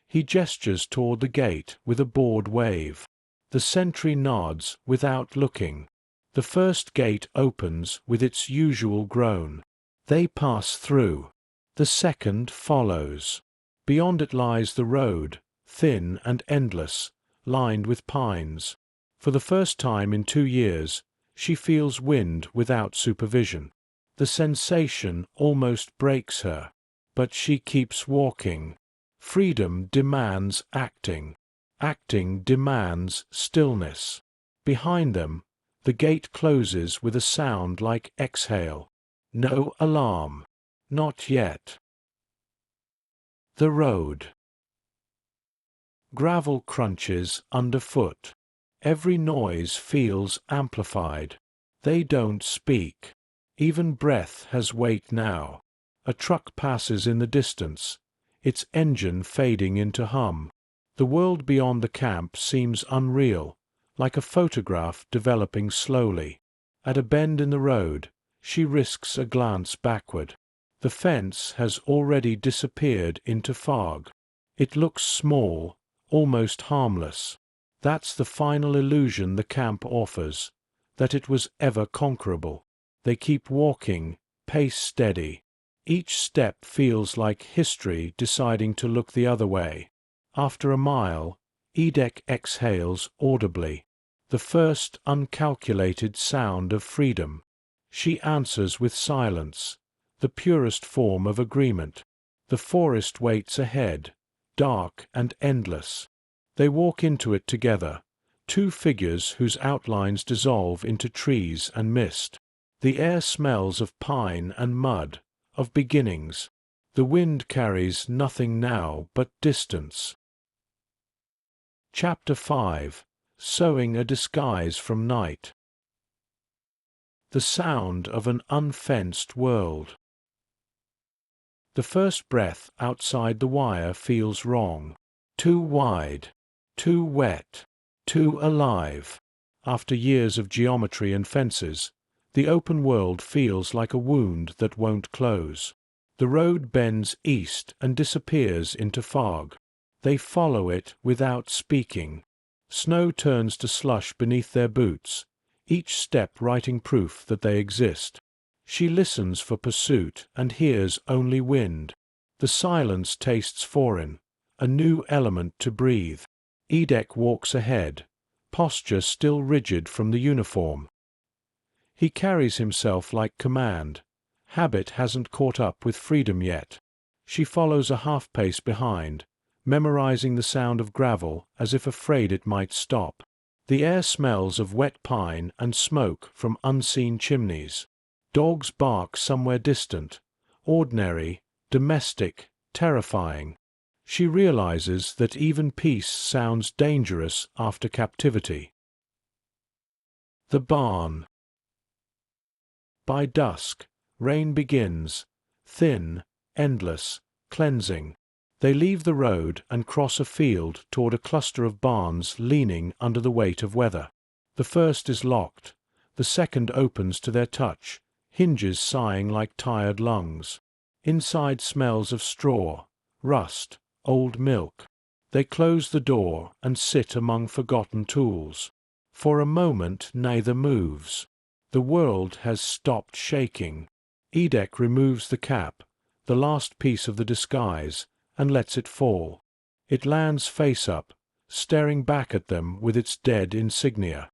He gestures toward the gate with a bored wave. The sentry nods without looking. The first gate opens with its usual groan. They pass through. The second follows. Beyond it lies the road, thin and endless, lined with pines. For the first time in 2 years, she feels wind without supervision. The sensation almost breaks her, but she keeps walking. Freedom demands acting. Acting demands stillness. Behind them, the gate closes with a sound like exhale. No alarm. Not yet. The road. Gravel crunches underfoot. Every noise feels amplified. They don't speak. Even breath has weight now. A truck passes in the distance, its engine fading into hum. The world beyond the camp seems unreal, like a photograph developing slowly. At a bend in the road, she risks a glance backward. The fence has already disappeared into fog. It looks small, almost harmless. That's the final illusion the camp offers, that it was ever conquerable. They keep walking, pace steady. Each step feels like history deciding to look the other way. After a mile, Edek exhales audibly, the first uncalculated sound of freedom. She answers with silence, the purest form of agreement. The forest waits ahead, dark and endless. They walk into it together, two figures whose outlines dissolve into trees and mist. The air smells of pine and mud, of beginnings. The wind carries nothing now but distance. Chapter 5. Sewing a Disguise from Night. The sound of an unfenced world. The first breath outside the wire feels wrong. Too wide, too wet, too alive. After years of geometry and fences, the open world feels like a wound that won't close. The road bends east and disappears into fog. They follow it without speaking. Snow turns to slush beneath their boots, each step writing proof that they exist. She listens for pursuit and hears only wind. The silence tastes foreign, a new element to breathe. Edek walks ahead, posture still rigid from the uniform. He carries himself like command. Habit hasn't caught up with freedom yet. She follows a half-pace behind, memorizing the sound of gravel as if afraid it might stop. The air smells of wet pine and smoke from unseen chimneys. Dogs bark somewhere distant, ordinary, domestic, terrifying. She realizes that even peace sounds dangerous after captivity. The barn. By dusk, rain begins, thin, endless, cleansing. They leave the road and cross a field toward a cluster of barns leaning under the weight of weather. The first is locked. The second opens to their touch, hinges sighing like tired lungs. Inside smells of straw, rust, old milk. They close the door and sit among forgotten tools. For a moment neither moves. The world has stopped shaking. Edek removes the cap, the last piece of the disguise, and lets it fall. It lands face up, staring back at them with its dead insignia.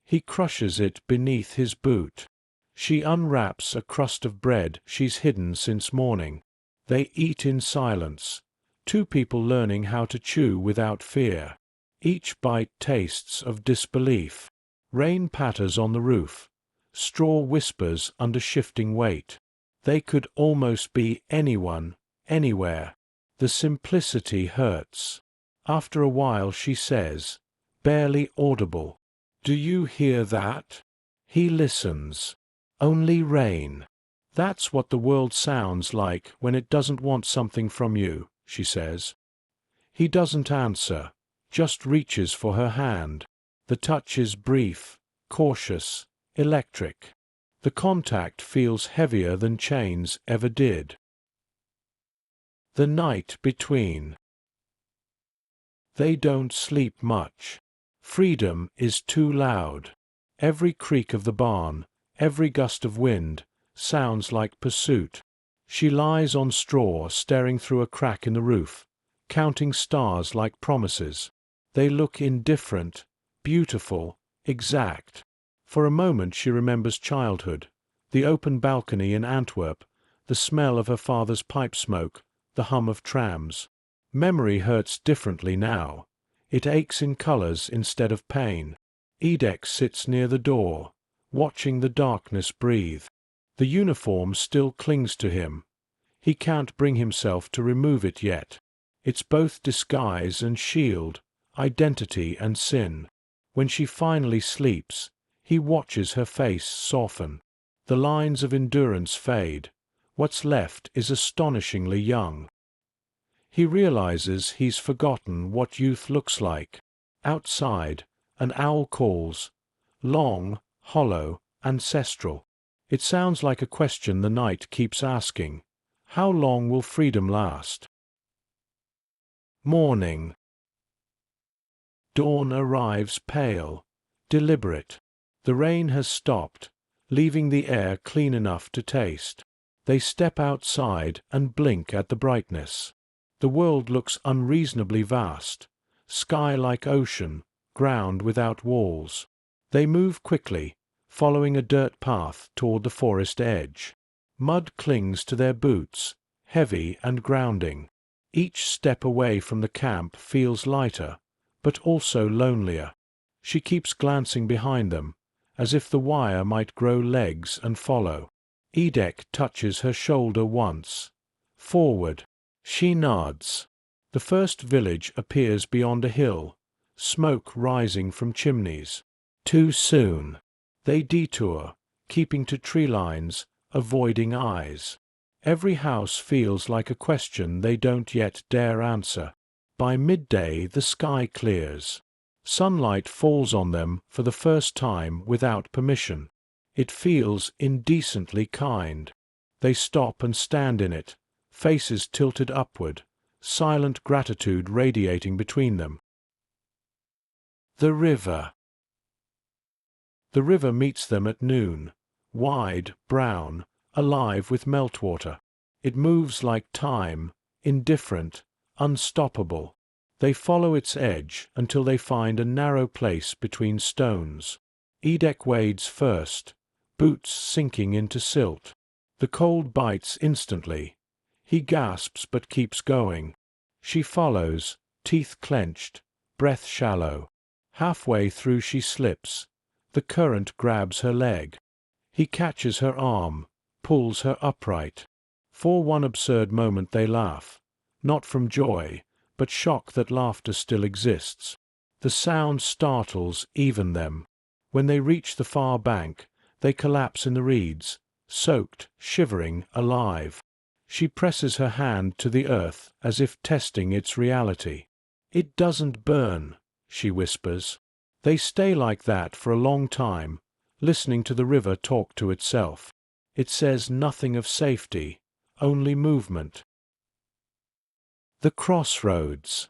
He crushes it beneath his boot. She unwraps a crust of bread she's hidden since morning. They eat in silence, two people learning how to chew without fear. Each bite tastes of disbelief. Rain patters on the roof. Straw whispers under shifting weight. They could almost be anyone, anywhere. The simplicity hurts. After a while she says, barely audible, "Do you hear that?" He listens. Only rain. "That's what the world sounds like when it doesn't want something from you," she says. He doesn't answer, just reaches for her hand. The touch is brief, cautious, electric. The contact feels heavier than chains ever did. The night between. They don't sleep much. Freedom is too loud. Every creak of the barn, every gust of wind, sounds like pursuit. She lies on straw staring through a crack in the roof, counting stars like promises. They look indifferent, beautiful, exact. For a moment she remembers childhood, the open balcony in Antwerp, the smell of her father's pipe smoke, the hum of trams. Memory hurts differently now. It aches in colors instead of pain. Edek sits near the door, watching the darkness breathe. The uniform still clings to him. He can't bring himself to remove it yet. It's both disguise and shield, identity and sin. When she finally sleeps, he watches her face soften. The lines of endurance fade. What's left is astonishingly young. He realizes he's forgotten what youth looks like. Outside, an owl calls. Long, hollow, ancestral. It sounds like a question the night keeps asking. How long will freedom last? Morning. Dawn arrives pale, deliberate. The rain has stopped, leaving the air clean enough to taste. They step outside and blink at the brightness. The world looks unreasonably vast, sky like ocean, ground without walls. They move quickly, following a dirt path toward the forest edge. Mud clings to their boots, heavy and grounding. Each step away from the camp feels lighter, but also lonelier. She keeps glancing behind them, as if the wire might grow legs and follow. Edek touches her shoulder once. Forward. She nods. The first village appears beyond a hill, smoke rising from chimneys. Too soon. They detour, keeping to tree lines, avoiding eyes. Every house feels like a question they don't yet dare answer. By midday the sky clears. Sunlight falls on them for the first time without permission. It feels indecently kind. They stop and stand in it, faces tilted upward, silent gratitude radiating between them. The river. The river meets them at noon, wide, brown, alive with meltwater. It moves like time, indifferent, unstoppable. They follow its edge until they find a narrow place between stones. Edek wades first, boots sinking into silt. The cold bites instantly. He gasps but keeps going. She follows, teeth clenched, breath shallow. Halfway through she slips. The current grabs her leg. He catches her arm, pulls her upright. For one absurd moment they laugh, not from joy, but shock that laughter still exists. The sound startles even them. When they reach the far bank, they collapse in the reeds, soaked, shivering, alive. She presses her hand to the earth as if testing its reality. "It doesn't burn," she whispers. They stay like that for a long time, listening to the river talk to itself. It says nothing of safety, only movement. The crossroads.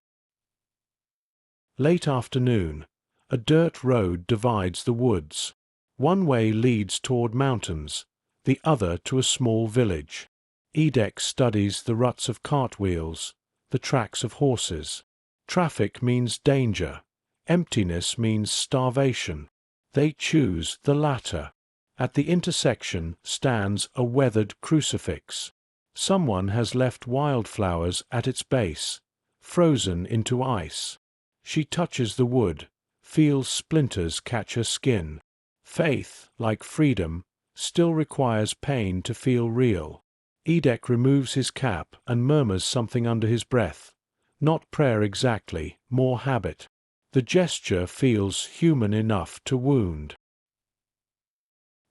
Late afternoon. A dirt road divides the woods. One way leads toward mountains, the other to a small village. Edek studies the ruts of cartwheels, the tracks of horses. Traffic means danger. Emptiness means starvation. They choose the latter. At the intersection stands a weathered crucifix. Someone has left wildflowers at its base, frozen into ice. She touches the wood, feels splinters catch her skin. Faith, like freedom, still requires pain to feel real. Edek removes his cap and murmurs something under his breath. Not prayer exactly, more habit. The gesture feels human enough to wound.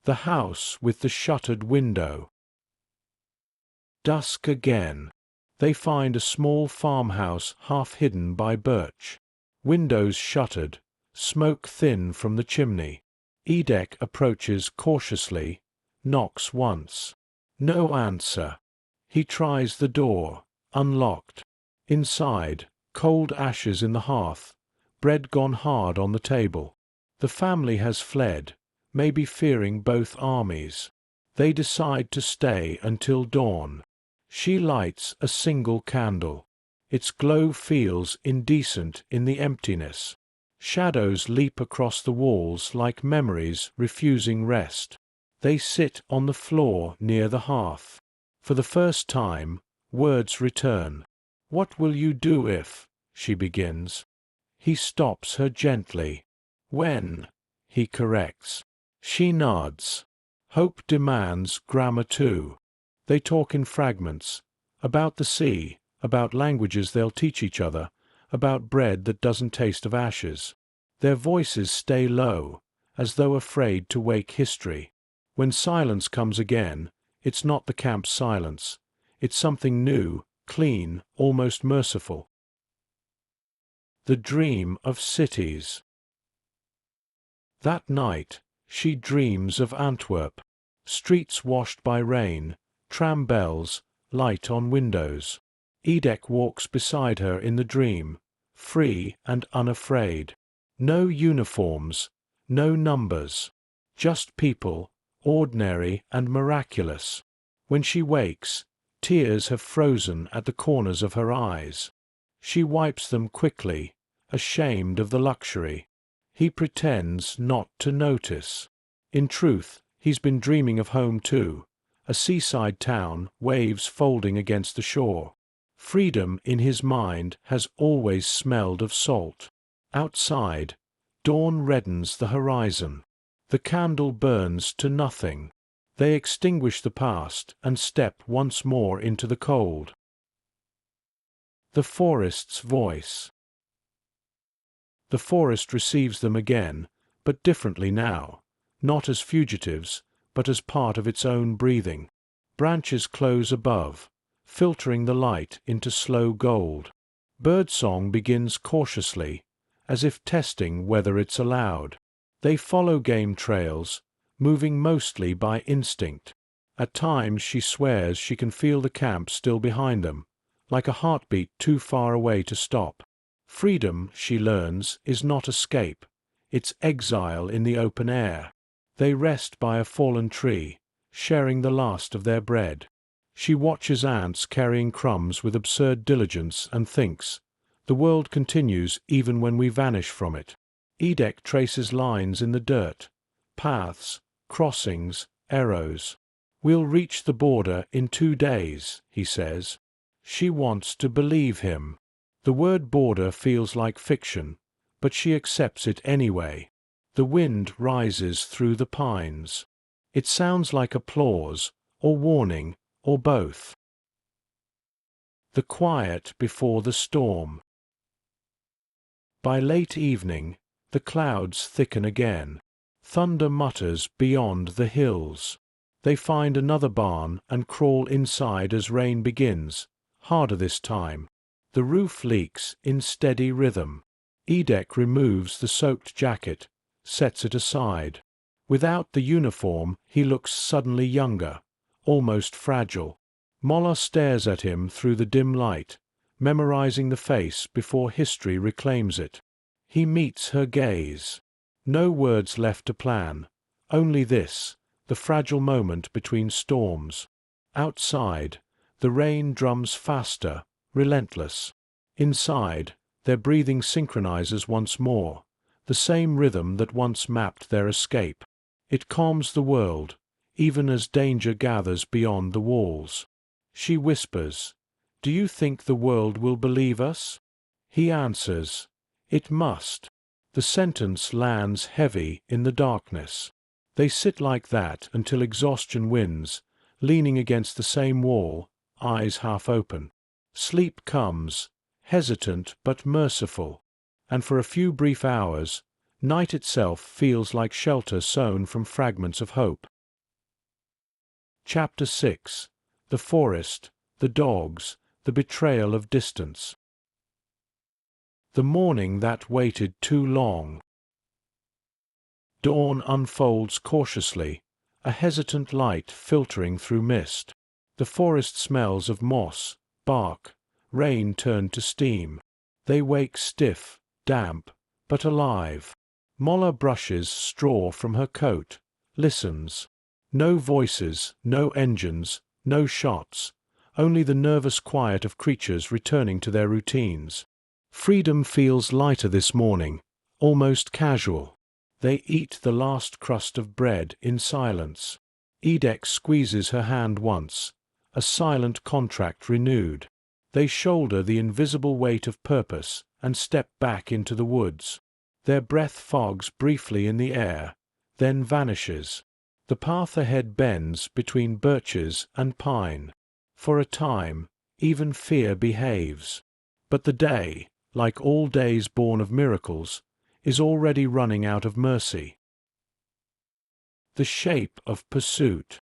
The house with the shuttered window. Dusk again. They find a small farmhouse half hidden by birch. Windows shuttered, smoke thin from the chimney. Edek approaches cautiously, knocks once. No answer. He tries the door, unlocked. Inside, cold ashes in the hearth, bread gone hard on the table. The family has fled, maybe fearing both armies. They decide to stay until dawn. She lights a single candle. Its glow feels indecent in the emptiness. Shadows leap across the walls like memories refusing rest. They sit on the floor near the hearth. For the first time, words return. "What will you do if?" she begins. He stops her gently. "When?" he corrects. She nods. Hope demands grammar too. They talk in fragments, about the sea, about languages they'll teach each other, about bread that doesn't taste of ashes. Their voices stay low, as though afraid to wake history. When silence comes again, it's not the camp's silence. It's something new, clean, almost merciful. The dream of cities. That night, she dreams of Antwerp. Streets washed by rain, tram bells, light on windows. Edek walks beside her in the dream, free and unafraid. No uniforms, no numbers. Just people, ordinary and miraculous. When she wakes, tears have frozen at the corners of her eyes. She wipes them quickly, ashamed of the luxury. He pretends not to notice. In truth, he's been dreaming of home too, a seaside town, waves folding against the shore. Freedom in his mind has always smelled of salt. Outside, dawn reddens the horizon. The candle burns to nothing. They extinguish the past and step once more into the cold. The forest's voice. The forest receives them again, but differently now, not as fugitives, but as part of its own breathing. Branches close above, filtering the light into slow gold. Birdsong begins cautiously, as if testing whether it's allowed. They follow game trails, moving mostly by instinct. At times she swears she can feel the camp still behind them, like a heartbeat too far away to stop. Freedom, she learns, is not escape. It's exile in the open air. They rest by a fallen tree, sharing the last of their bread. She watches ants carrying crumbs with absurd diligence and thinks, the world continues even when we vanish from it. Edek traces lines in the dirt, paths, crossings, arrows. "We'll reach the border in 2 days," he says. She wants to believe him. The word border feels like fiction, but she accepts it anyway. The wind rises through the pines. It sounds like applause, or warning, or both. The quiet before the storm. By late evening, the clouds thicken again. Thunder mutters beyond the hills. They find another barn and crawl inside as rain begins, harder this time. The roof leaks in steady rhythm. Edek removes the soaked jacket, sets it aside. Without the uniform, he looks suddenly younger, almost fragile. Molla stares at him through the dim light, memorizing the face before history reclaims it. He meets her gaze. No words left to plan, only this, the fragile moment between storms. Outside, the rain drums faster, relentless. Inside, their breathing synchronizes once more, the same rhythm that once mapped their escape. It calms the world, even as danger gathers beyond the walls. She whispers, "Do you think the world will believe us?" He answers, "It must." The sentence lands heavy in the darkness. They sit like that until exhaustion wins, leaning against the same wall, eyes half open. Sleep comes, hesitant but merciful, and for a few brief hours, night itself feels like shelter sewn from fragments of hope. Chapter 6. The Forest, the Dogs, the Betrayal of Distance. The morning that waited too long. Dawn unfolds cautiously, a hesitant light filtering through mist. The forest smells of moss, bark, rain turned to steam. They wake stiff, damp, but alive. Molla brushes straw from her coat, listens. No voices, no engines, no shots, only the nervous quiet of creatures returning to their routines. Freedom feels lighter this morning, almost casual. They eat the last crust of bread in silence. Edek squeezes her hand once, a silent contract renewed. They shoulder the invisible weight of purpose and step back into the woods. Their breath fogs briefly in the air, then vanishes. The path ahead bends between birches and pine. For a time, even fear behaves. But the day, like all days born of miracles, is already running out of mercy. The shape of pursuit.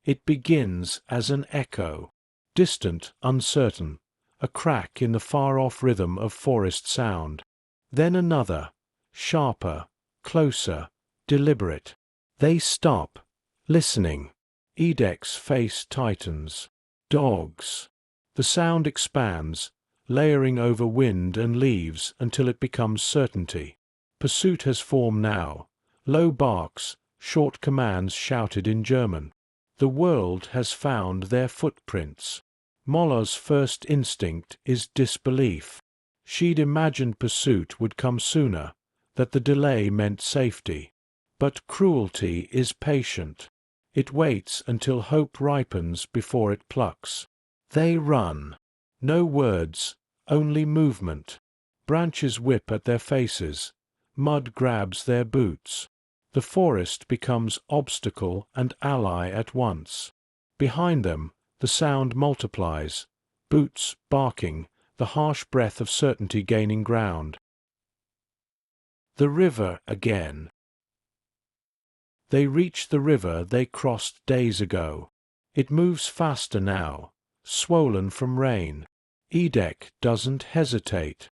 It begins as an echo, distant, uncertain, a crack in the far-off rhythm of forest sound. Then another, sharper, closer, deliberate. They stop, listening. Edek's face tightens. Dogs. The sound expands, layering over wind and leaves until it becomes certainty. Pursuit has form now. Low barks, short commands shouted in German. The world has found their footprints. Molla's first instinct is disbelief. She'd imagined pursuit would come sooner, that the delay meant safety. But cruelty is patient. It waits until hope ripens before it plucks. They run. No words, only movement. Branches whip at their faces. Mud grabs their boots. The forest becomes obstacle and ally at once. Behind them, the sound multiplies. Boots barking, the harsh breath of certainty gaining ground. The river again. They reach the river they crossed days ago. It moves faster now, swollen from rain. Edek doesn't hesitate.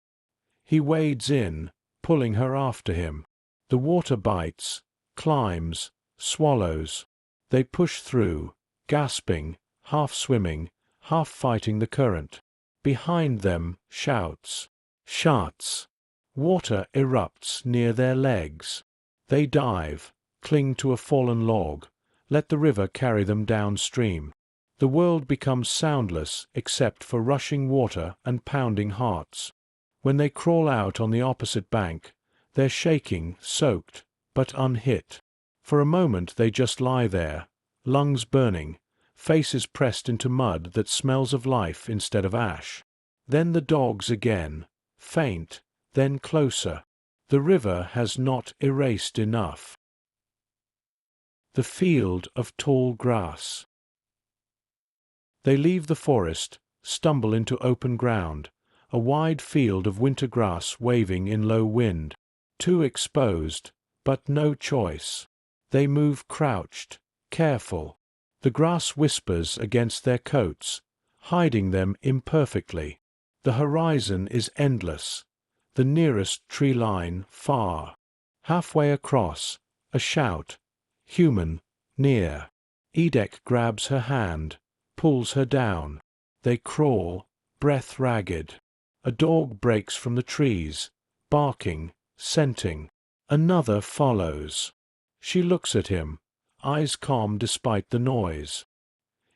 He wades in, pulling her after him. The water bites, climbs, swallows. They push through, gasping, half swimming, half fighting the current. Behind them, shouts. Shots. Water erupts near their legs. They dive, cling to a fallen log, let the river carry them downstream. The world becomes soundless except for rushing water and pounding hearts. When they crawl out on the opposite bank, they're shaking, soaked, but unhit. For a moment they just lie there, lungs burning, faces pressed into mud that smells of life instead of ash. Then the dogs again, faint, then closer. The river has not erased enough. The field of tall grass. They leave the forest, stumble into open ground, a wide field of winter grass waving in low wind. Too exposed, but no choice. They move crouched, careful. The grass whispers against their coats, hiding them imperfectly. The horizon is endless, the nearest tree line far. Halfway across, a shout, human, near. Edek grabs her hand, pulls her down. They crawl, breath ragged. A dog breaks from the trees, barking, scenting. Another follows. She looks at him, eyes calm despite the noise.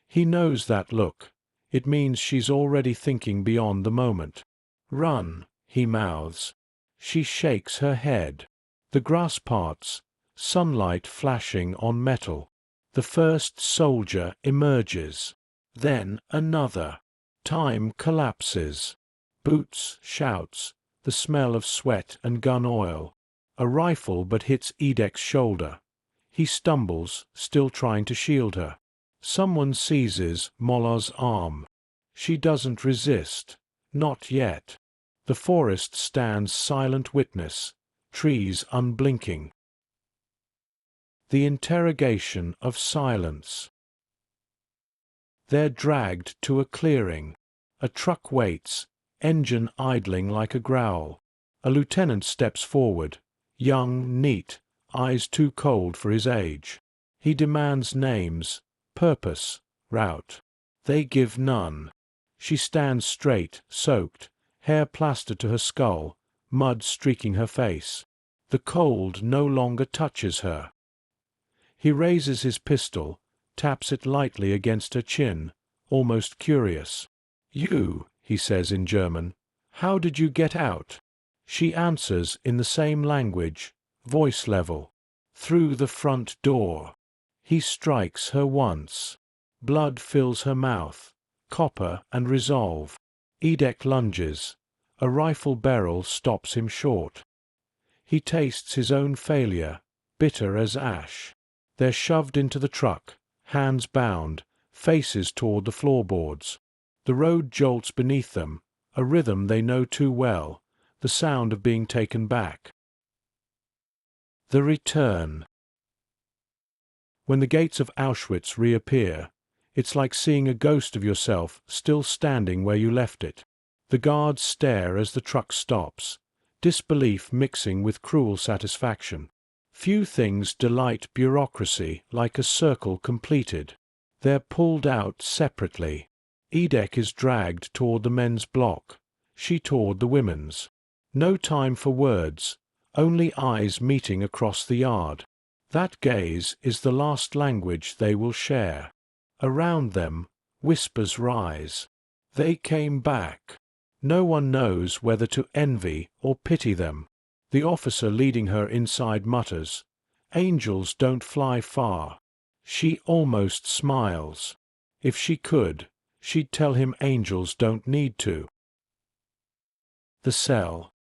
He knows that look. It means she's already thinking beyond the moment. Run, he mouths. She shakes her head. The grass parts, sunlight flashing on metal. The first soldier emerges. Then another. Time collapses. Boots, shouts, the smell of sweat and gun oil. A rifle but hits Edek's shoulder. He stumbles, still trying to shield her. Someone seizes Mollah's arm. She doesn't resist. Not yet. The forest stands silent witness, trees unblinking. The interrogation of silence. They're dragged to a clearing. A truck waits, engine idling like a growl. A lieutenant steps forward, young, neat, eyes too cold for his age. He demands names, purpose, route. They give none. She stands straight, soaked, hair plastered to her skull, mud streaking her face. The cold no longer touches her. He raises his pistol, taps it lightly against her chin, almost curious. "You," he says in German, "how did you get out?" She answers in the same language, voice level. "Through the front door." He strikes her once. Blood fills her mouth, copper and resolve. Edek lunges. A rifle barrel stops him short. He tastes his own failure, bitter as ash. They're shoved into the truck, hands bound, faces toward the floorboards. The road jolts beneath them, a rhythm they know too well, the sound of being taken back. The return. When the gates of Auschwitz reappear, it's like seeing a ghost of yourself still standing where you left it. The guards stare as the truck stops, disbelief mixing with cruel satisfaction. Few things delight bureaucracy like a circle completed. They're pulled out separately. Edek is dragged toward the men's block, she toward the women's. No time for words, only eyes meeting across the yard. That gaze is the last language they will share. Around them, whispers rise. They came back. No one knows whether to envy or pity them. The officer leading her inside mutters, "Angels don't fly far." She almost smiles. If she could, she'd tell him angels don't need to. The cell.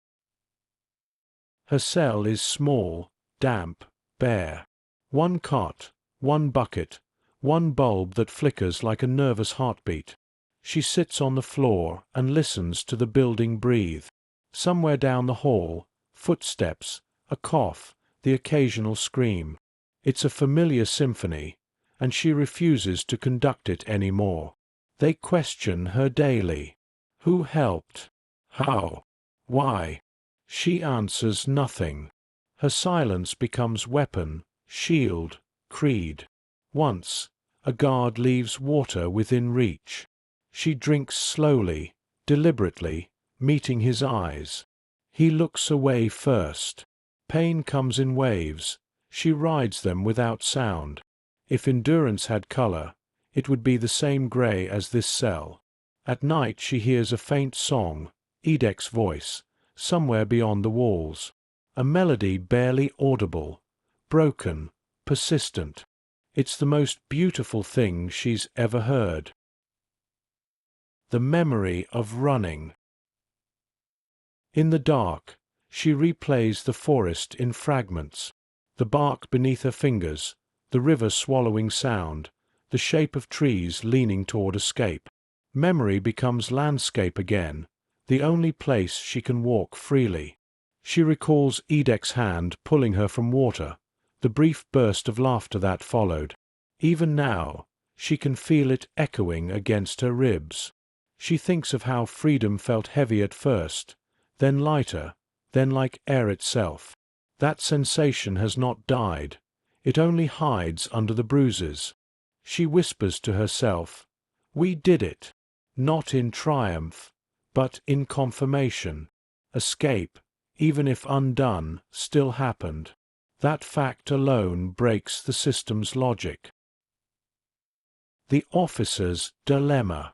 Her cell is small, damp, bare. One cot, one bucket, one bulb that flickers like a nervous heartbeat. She sits on the floor and listens to the building breathe. Somewhere down the hall, footsteps, a cough, the occasional scream. It's a familiar symphony, and she refuses to conduct it any more. They question her daily. Who helped? How? Why? She answers nothing. Her silence becomes weapon, shield, creed. Once, a guard leaves water within reach. She drinks slowly, deliberately, meeting his eyes. He looks away first. Pain comes in waves. She rides them without sound. If endurance had color, it would be the same gray as this cell. At night she hears a faint song, Edek's voice, somewhere beyond the walls. A melody barely audible, broken, persistent. It's the most beautiful thing she's ever heard. The memory of running. In the dark, she replays the forest in fragments. The bark beneath her fingers, the river swallowing sound, the shape of trees leaning toward escape. Memory becomes landscape again, the only place she can walk freely. She recalls Edek's hand pulling her from water, the brief burst of laughter that followed. Even now, she can feel it echoing against her ribs. She thinks of how freedom felt heavy at first, then lighter, then like air itself. That sensation has not died. It only hides under the bruises. She whispers to herself, "We did it." Not in triumph, but in confirmation. Escape, even if undone, still happened. That fact alone breaks the system's logic. The officer's dilemma.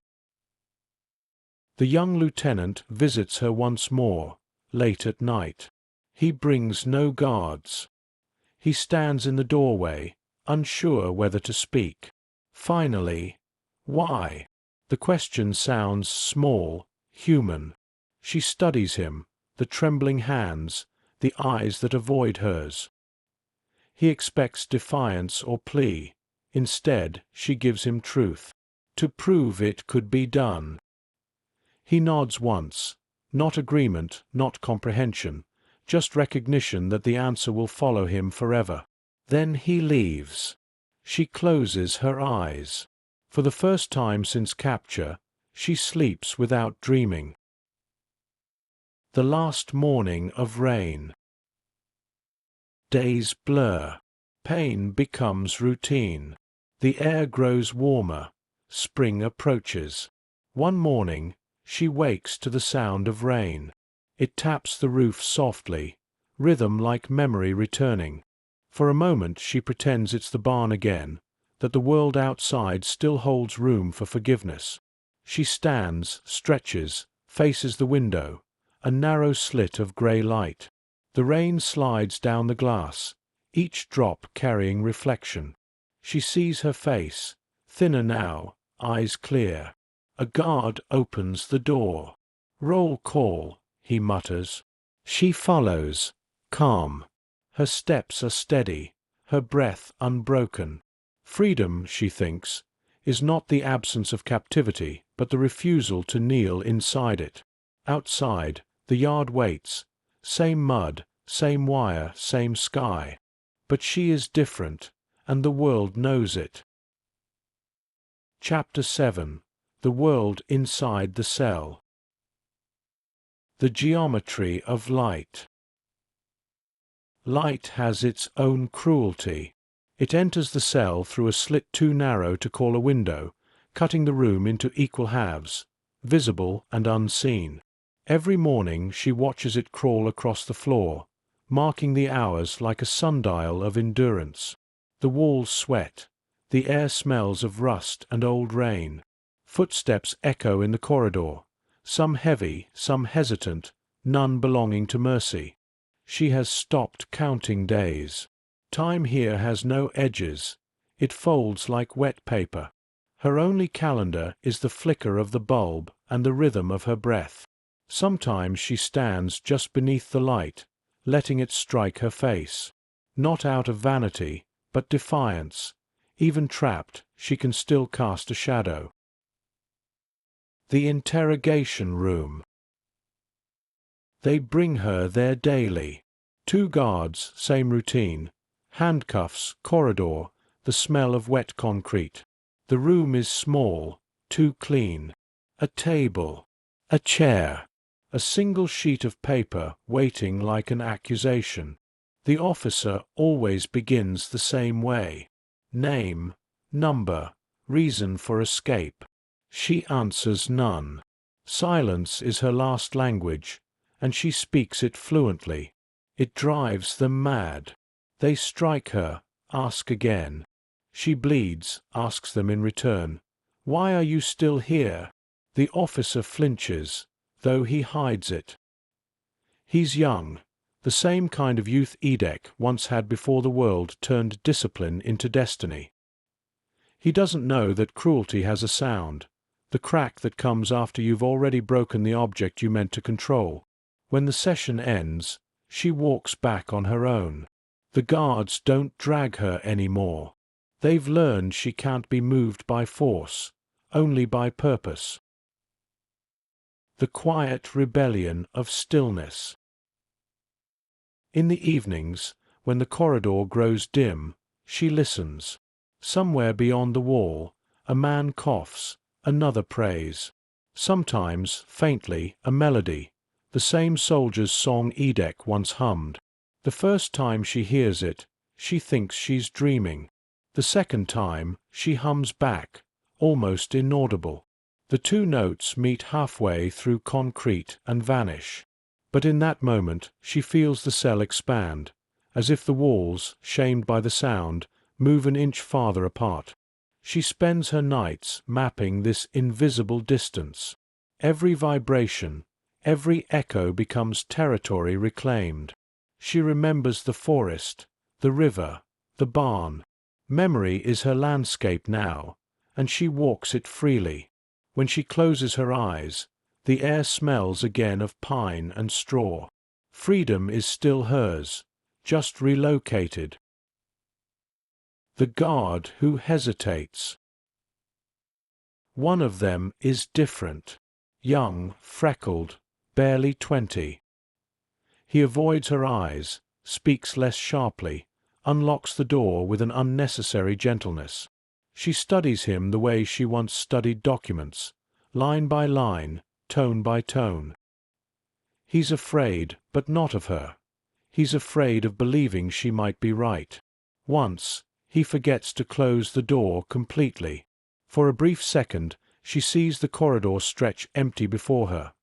The young lieutenant visits her once more, late at night. He brings no guards. He stands in the doorway, unsure whether to speak. Finally, "Why?" The question sounds small, human. She studies him, the trembling hands, the eyes that avoid hers. He expects defiance or plea. Instead, she gives him truth. To prove it could be done. He nods once. Not agreement, not comprehension, just recognition that the answer will follow him forever. Then he leaves. She closes her eyes. For the first time since capture, she sleeps without dreaming. The last morning of rain. Days blur. Pain becomes routine. The air grows warmer. Spring approaches. One morning, she wakes to the sound of rain. It taps the roof softly, rhythm like memory returning. For a moment she pretends it's the barn again, that the world outside still holds room for forgiveness. She stands, stretches, faces the window, a narrow slit of grey light. The rain slides down the glass, each drop carrying reflection. She sees her face, thinner now, eyes clear. A guard opens the door. "Roll call," he mutters. She follows, calm. Her steps are steady, her breath unbroken. Freedom, she thinks, is not the absence of captivity, but the refusal to kneel inside it. Outside, the yard waits. Same mud, same wire, same sky. But she is different, and the world knows it. Chapter 7. The world inside the cell. The geometry of light. Light has its own cruelty. It enters the cell through a slit too narrow to call a window, cutting the room into equal halves, visible and unseen. Every morning she watches it crawl across the floor, marking the hours like a sundial of endurance. The walls sweat. The air smells of rust and old rain. Footsteps echo in the corridor, some heavy, some hesitant, none belonging to mercy. She has stopped counting days. Time here has no edges. It folds like wet paper. Her only calendar is the flicker of the bulb and the rhythm of her breath. Sometimes she stands just beneath the light, letting it strike her face. Not out of vanity, but defiance. Even trapped, she can still cast a shadow. The interrogation room. They bring her there daily. 2 guards, same routine. Handcuffs, corridor, the smell of wet concrete. The room is small, too clean. A table, a chair, a single sheet of paper waiting like an accusation. The officer always begins the same way. Name, number, reason for escape. She answers none. Silence is her last language, and she speaks it fluently. It drives them mad. They strike her, ask again. She bleeds, asks them in return, "Why are you still here?" The officer flinches, though he hides it. He's young. The same kind of youth Edek once had before the world turned discipline into destiny. He doesn't know that cruelty has a sound, the crack that comes after you've already broken the object you meant to control. When the session ends, she walks back on her own. The guards don't drag her anymore. They've learned she can't be moved by force, only by purpose. The quiet rebellion of stillness. In the evenings, when the corridor grows dim, she listens. Somewhere beyond the wall, a man coughs, another prays. Sometimes, faintly, a melody, the same soldier's song Edek once hummed. The first time she hears it, she thinks she's dreaming. The second time, she hums back, almost inaudible. The two notes meet halfway through concrete and vanish. But in that moment, she feels the cell expand, as if the walls, shamed by the sound, move an inch farther apart. She spends her nights mapping this invisible distance. Every vibration, every echo becomes territory reclaimed. She remembers the forest, the river, the barn. Memory is her landscape now, and she walks it freely. When she closes her eyes, the air smells again of pine and straw. Freedom is still hers, just relocated. The guard who hesitates. One of them is different. Young, freckled, barely 20. He avoids her eyes, speaks less sharply, unlocks the door with an unnecessary gentleness. She studies him the way she once studied documents, line by line, tone by tone. He's afraid, but not of her. He's afraid of believing she might be right. Once, he forgets to close the door completely. For a brief second, she sees the corridor stretch empty before her.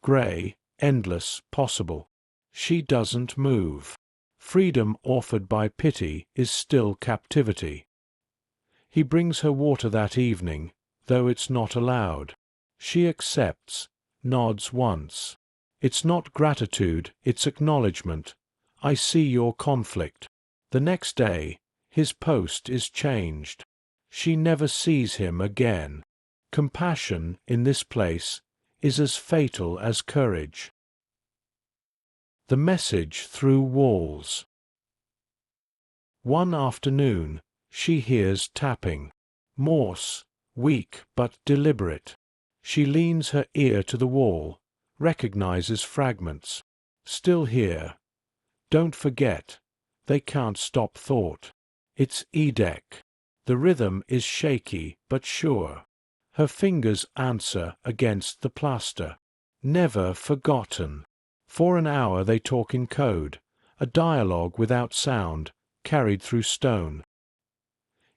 Grey, endless, possible. She doesn't move. Freedom offered by pity is still captivity. He brings her water that evening, though it's not allowed. She accepts, nods once. It's not gratitude, it's acknowledgement. I see your conflict. The next day, his post is changed. She never sees him again. Compassion, in this place, is as fatal as courage. The message through walls. One afternoon, she hears tapping. Morse, weak but deliberate. She leans her ear to the wall, recognizes fragments. Still here. Don't forget. They can't stop thought. It's Edek. The rhythm is shaky but sure. Her fingers answer against the plaster. Never forgotten. For an hour they talk in code, a dialogue without sound, carried through stone.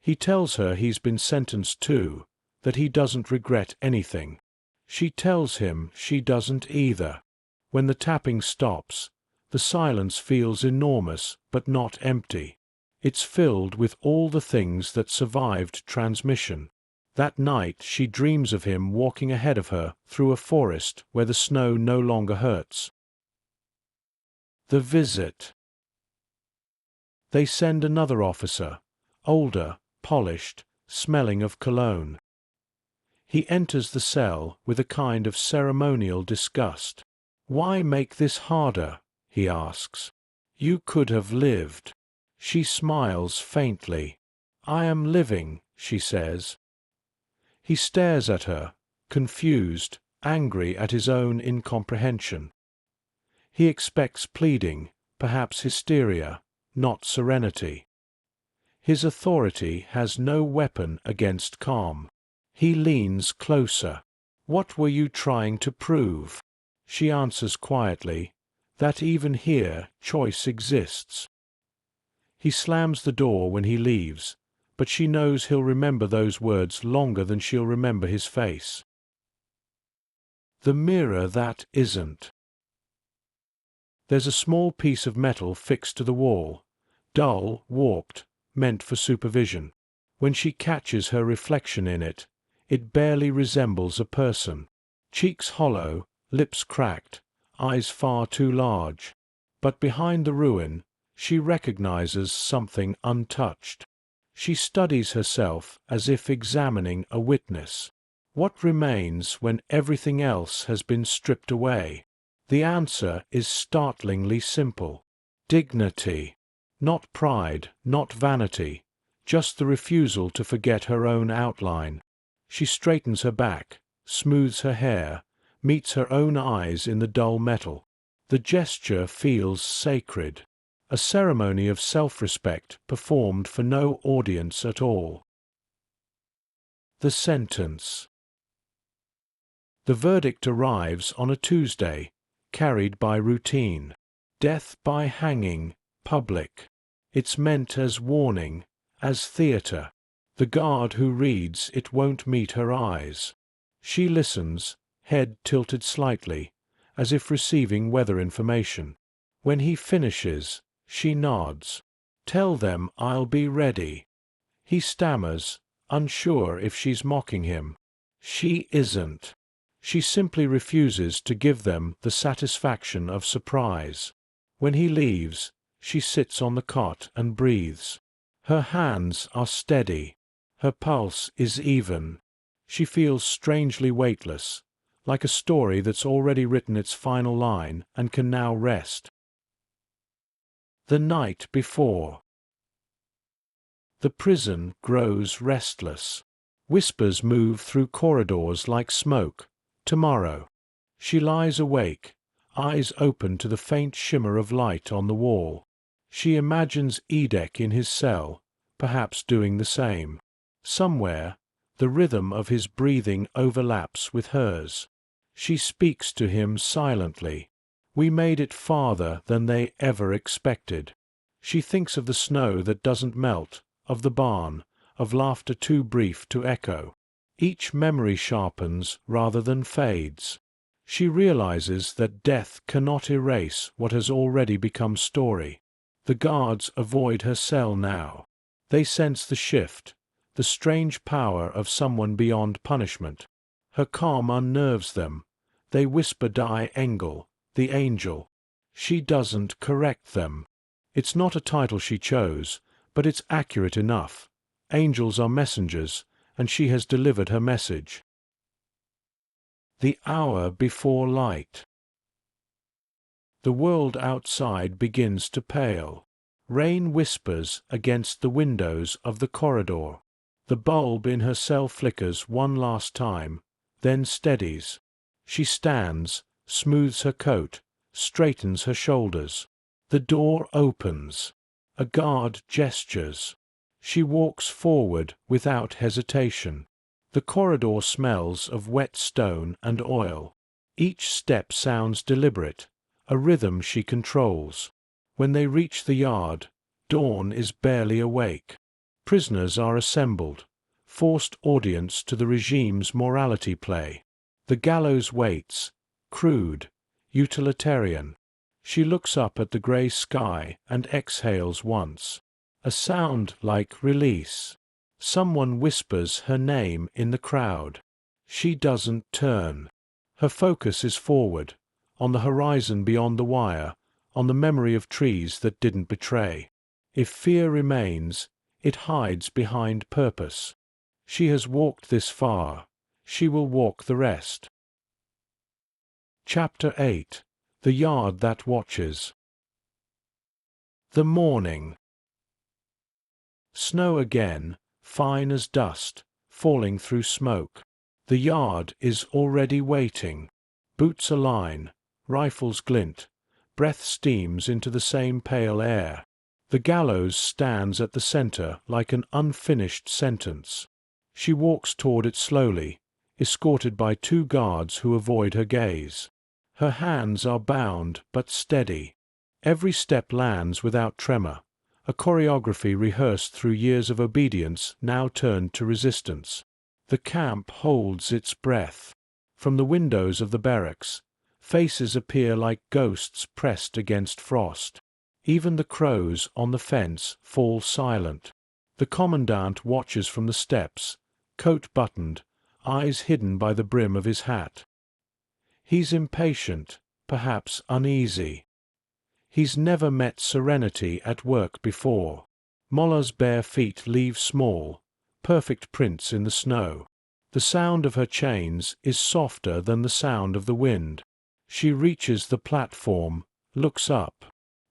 He tells her he's been sentenced too, that he doesn't regret anything. She tells him she doesn't either. When the tapping stops, the silence feels enormous but not empty. It's filled with all the things that survived transmission. That night she dreams of him walking ahead of her through a forest where the snow no longer hurts. The visit. They send another officer, older, polished, smelling of cologne. He enters the cell with a kind of ceremonial disgust. "Why make this harder?" he asks. "You could have lived." She smiles faintly. "I am living," she says. He stares at her, confused, angry at his own incomprehension. He expects pleading, perhaps hysteria, not serenity. His authority has no weapon against calm. He leans closer. "What were you trying to prove?" She answers quietly, that even here choice exists. He slams the door when he leaves, but she knows he'll remember those words longer than she'll remember his face. The mirror that isn't. There's a small piece of metal fixed to the wall, dull, warped, meant for supervision. When she catches her reflection in it, it barely resembles a person. Cheeks hollow, lips cracked, eyes far too large. But behind the ruin, she recognizes something untouched. She studies herself as if examining a witness. What remains when everything else has been stripped away? The answer is startlingly simple. Dignity. Not pride, not vanity, just the refusal to forget her own outline. She straightens her back, smooths her hair, meets her own eyes in the dull metal. The gesture feels sacred, a ceremony of self-respect performed for no audience at all. The sentence. The verdict arrives on a Tuesday, carried by routine. Death by hanging, public. It's meant as warning, as theatre. The guard who reads it won't meet her eyes. She listens, head tilted slightly, as if receiving weather information. When he finishes, she nods. "Tell them I'll be ready." He stammers, unsure if she's mocking him. She isn't. She simply refuses to give them the satisfaction of surprise. When he leaves, she sits on the cot and breathes. Her hands are steady. Her pulse is even. She feels strangely weightless, like a story that's already written its final line and can now rest. The night before. The prison grows restless. Whispers move through corridors like smoke. Tomorrow. She lies awake, eyes open to the faint shimmer of light on the wall. She imagines Edek in his cell, perhaps doing the same. Somewhere, the rhythm of his breathing overlaps with hers. She speaks to him silently. We made it farther than they ever expected. She thinks of the snow that doesn't melt, of the barn, of laughter too brief to echo. Each memory sharpens rather than fades. She realizes that death cannot erase what has already become story. The guards avoid her cell now. They sense the shift, the strange power of someone beyond punishment. Her calm unnerves them. They whisper Die Engel, the angel. She doesn't correct them. It's not a title she chose, but it's accurate enough. Angels are messengers, and she has delivered her message. The hour before light. The world outside begins to pale. Rain whispers against the windows of the corridor. The bulb in her cell flickers one last time, then steadies. She stands, smooths her coat, straightens her shoulders. The door opens. A guard gestures. She walks forward without hesitation. The corridor smells of wet stone and oil. Each step sounds deliberate, a rhythm she controls. When they reach the yard, dawn is barely awake. Prisoners are assembled, forced audience to the regime's morality play. The gallows waits, crude, utilitarian. She looks up at the grey sky and exhales once. A sound like release. Someone whispers her name in the crowd. She doesn't turn. Her focus is forward, on the horizon beyond the wire, on the memory of trees that didn't betray. If fear remains, it hides behind purpose. She has walked this far. She will walk the rest. Chapter 8. The Yard That Watches. The morning. Snow again, fine as dust, falling through smoke. The yard is already waiting. Boots align, rifles glint, breath steams into the same pale air. The gallows stands at the center like an unfinished sentence. She walks toward it slowly, escorted by two guards who avoid her gaze. Her hands are bound but steady. Every step lands without tremor, a choreography rehearsed through years of obedience now turned to resistance. The camp holds its breath. From the windows of the barracks, faces appear like ghosts pressed against frost. Even the crows on the fence fall silent. The commandant watches from the steps, coat buttoned, eyes hidden by the brim of his hat. He's impatient, perhaps uneasy. He's never met serenity at work before. Molla's bare feet leave small, perfect prints in the snow. The sound of her chains is softer than the sound of the wind. She reaches the platform, looks up.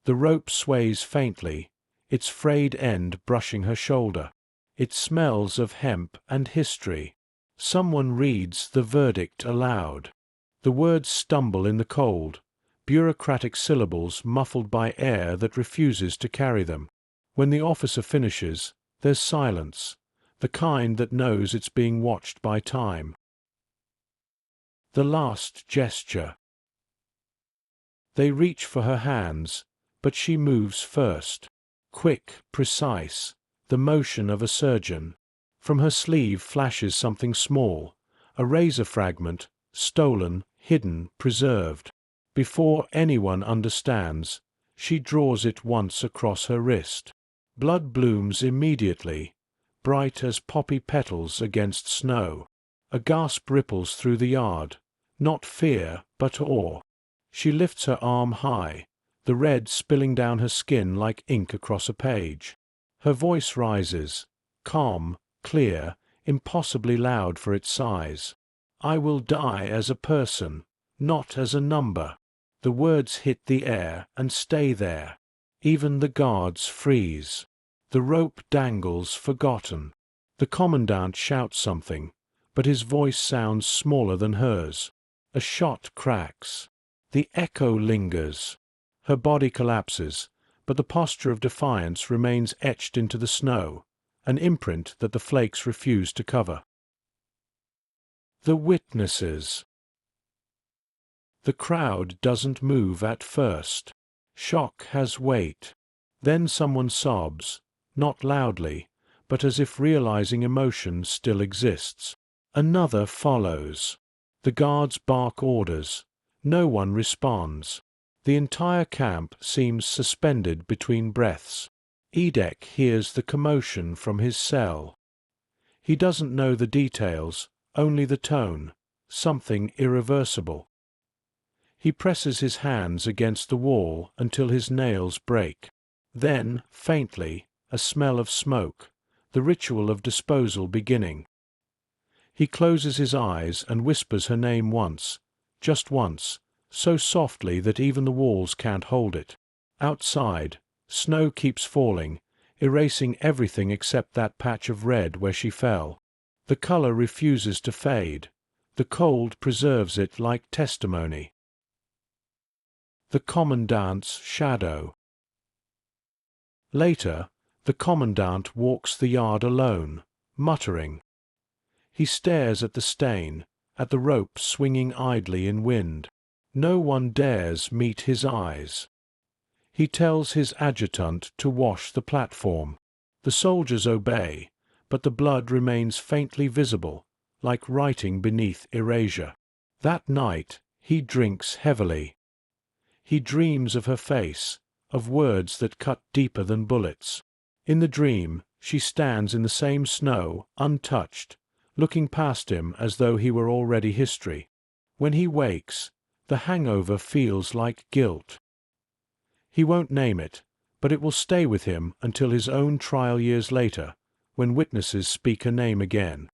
The rope sways faintly, its frayed end brushing her shoulder. It smells of hemp and history. Someone reads the verdict aloud. The words stumble in the cold, bureaucratic syllables muffled by air that refuses to carry them. When the officer finishes, there's silence, the kind that knows it's being watched by time. The last gesture. They reach for her hands, but she moves first. Quick, precise, the motion of a surgeon. From her sleeve flashes something small, a razor fragment, stolen, hidden, preserved. Before anyone understands, she draws it once across her wrist. Blood blooms immediately, bright as poppy petals against snow. A gasp ripples through the yard, not fear, but awe. She lifts her arm high, the red spilling down her skin like ink across a page. Her voice rises, calm, clear, impossibly loud for its size. I will die as a person, not as a number. The words hit the air and stay there. Even the guards freeze. The rope dangles forgotten. The commandant shouts something, but his voice sounds smaller than hers. A shot cracks. The echo lingers. Her body collapses, but the posture of defiance remains etched into the snow, an imprint that the flakes refuse to cover. The witnesses. The crowd doesn't move at first. Shock has weight. Then someone sobs, not loudly, but as if realizing emotion still exists. Another follows. The guards bark orders. No one responds. The entire camp seems suspended between breaths. Edek hears the commotion from his cell. He doesn't know the details, only the tone, something irreversible. He presses his hands against the wall until his nails break. Then, faintly, a smell of smoke, the ritual of disposal beginning. He closes his eyes and whispers her name once, just once, so softly that even the walls can't hold it. Outside, snow keeps falling, erasing everything except that patch of red where she fell. The color refuses to fade. The cold preserves it like testimony. The commandant's shadow. Later, the commandant walks the yard alone, muttering. He stares at the stain, at the rope swinging idly in wind. No one dares meet his eyes. He tells his adjutant to wash the platform. The soldiers obey, but the blood remains faintly visible, like writing beneath erasure. That night, he drinks heavily. He dreams of her face, of words that cut deeper than bullets. In the dream, she stands in the same snow, untouched, looking past him as though he were already history. When he wakes, the hangover feels like guilt. He won't name it, but it will stay with him until his own trial years later, when witnesses speak her name again.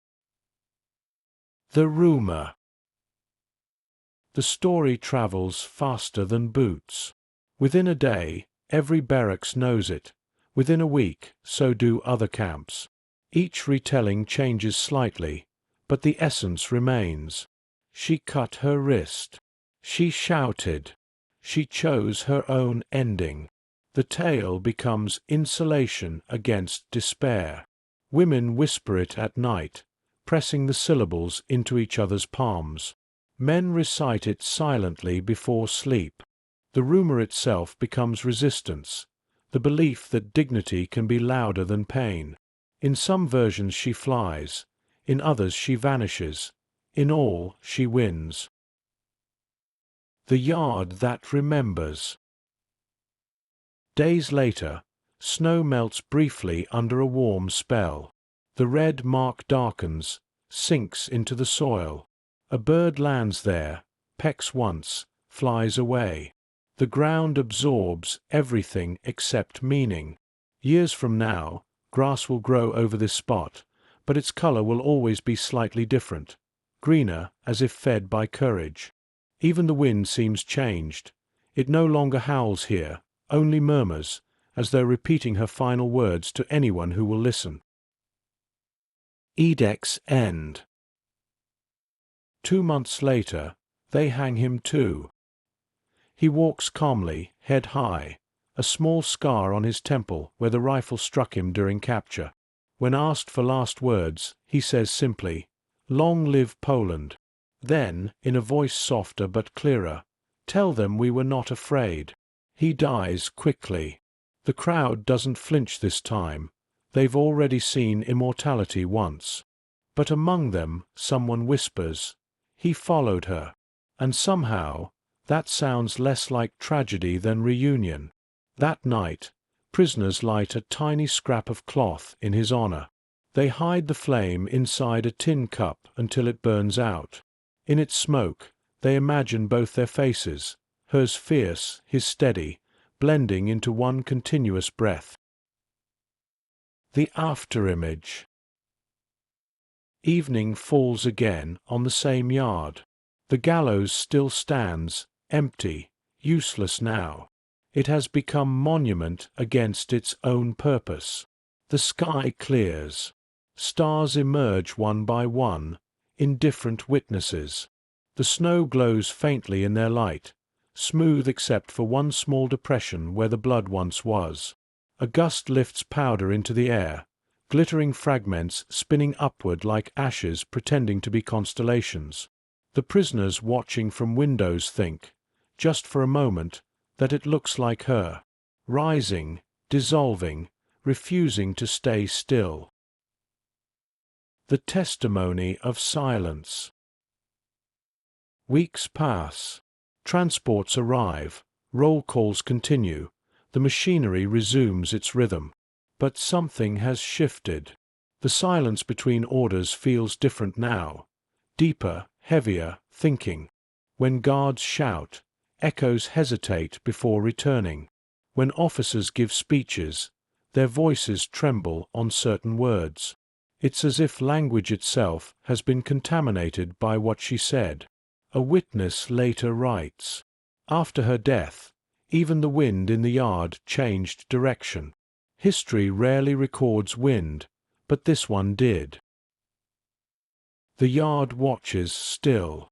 The rumor. The story travels faster than boots. Within a day, every barracks knows it. Within a week, so do other camps. Each retelling changes slightly, but the essence remains. She cut her wrist. She shouted. She chose her own ending. The tale becomes insulation against despair. Women whisper it at night, pressing the syllables into each other's palms. Men recite it silently before sleep. The rumor itself becomes resistance, the belief that dignity can be louder than pain. In some versions she flies, in others she vanishes, in all she wins. The yard that remembers. Days later, snow melts briefly under a warm spell. The red mark darkens, sinks into the soil. A bird lands there, pecks once, flies away. The ground absorbs everything except meaning. Years from now, grass will grow over this spot, but its color will always be slightly different, greener as if fed by courage. Even the wind seems changed. It no longer howls here, only murmurs, as though repeating her final words to anyone who will listen. Edict's End. 2 months later, they hang him too. He walks calmly, head high, a small scar on his temple where the rifle struck him during capture. When asked for last words, he says simply, "Long live Poland." Then, in a voice softer but clearer, "Tell them we were not afraid." He dies quickly. The crowd doesn't flinch this time. They've already seen immortality once. But among them, someone whispers, "He followed her." And somehow, that sounds less like tragedy than reunion. That night, prisoners light a tiny scrap of cloth in his honor. They hide the flame inside a tin cup until it burns out. In its smoke, they imagine both their faces, hers fierce, his steady, blending into one continuous breath. The afterimage. Evening falls again on the same yard. The gallows still stands, empty, useless now. It has become monument against its own purpose. The sky clears. Stars emerge one by one, indifferent witnesses. The snow glows faintly in their light, smooth except for one small depression where the blood once was. A gust lifts powder into the air, glittering fragments spinning upward like ashes pretending to be constellations. The prisoners watching from windows think, just for a moment, that it looks like her, rising, dissolving, refusing to stay still. The testimony of silence. Weeks pass. Transports arrive. Roll calls continue. The machinery resumes its rhythm. But something has shifted. The silence between orders feels different now. Deeper, heavier, thinking. When guards shout, echoes hesitate before returning. When officers give speeches, their voices tremble on certain words. It's as if language itself has been contaminated by what she said. A witness later writes, "After her death, even the wind in the yard changed direction. History rarely records wind, but this one did." The yard watches still.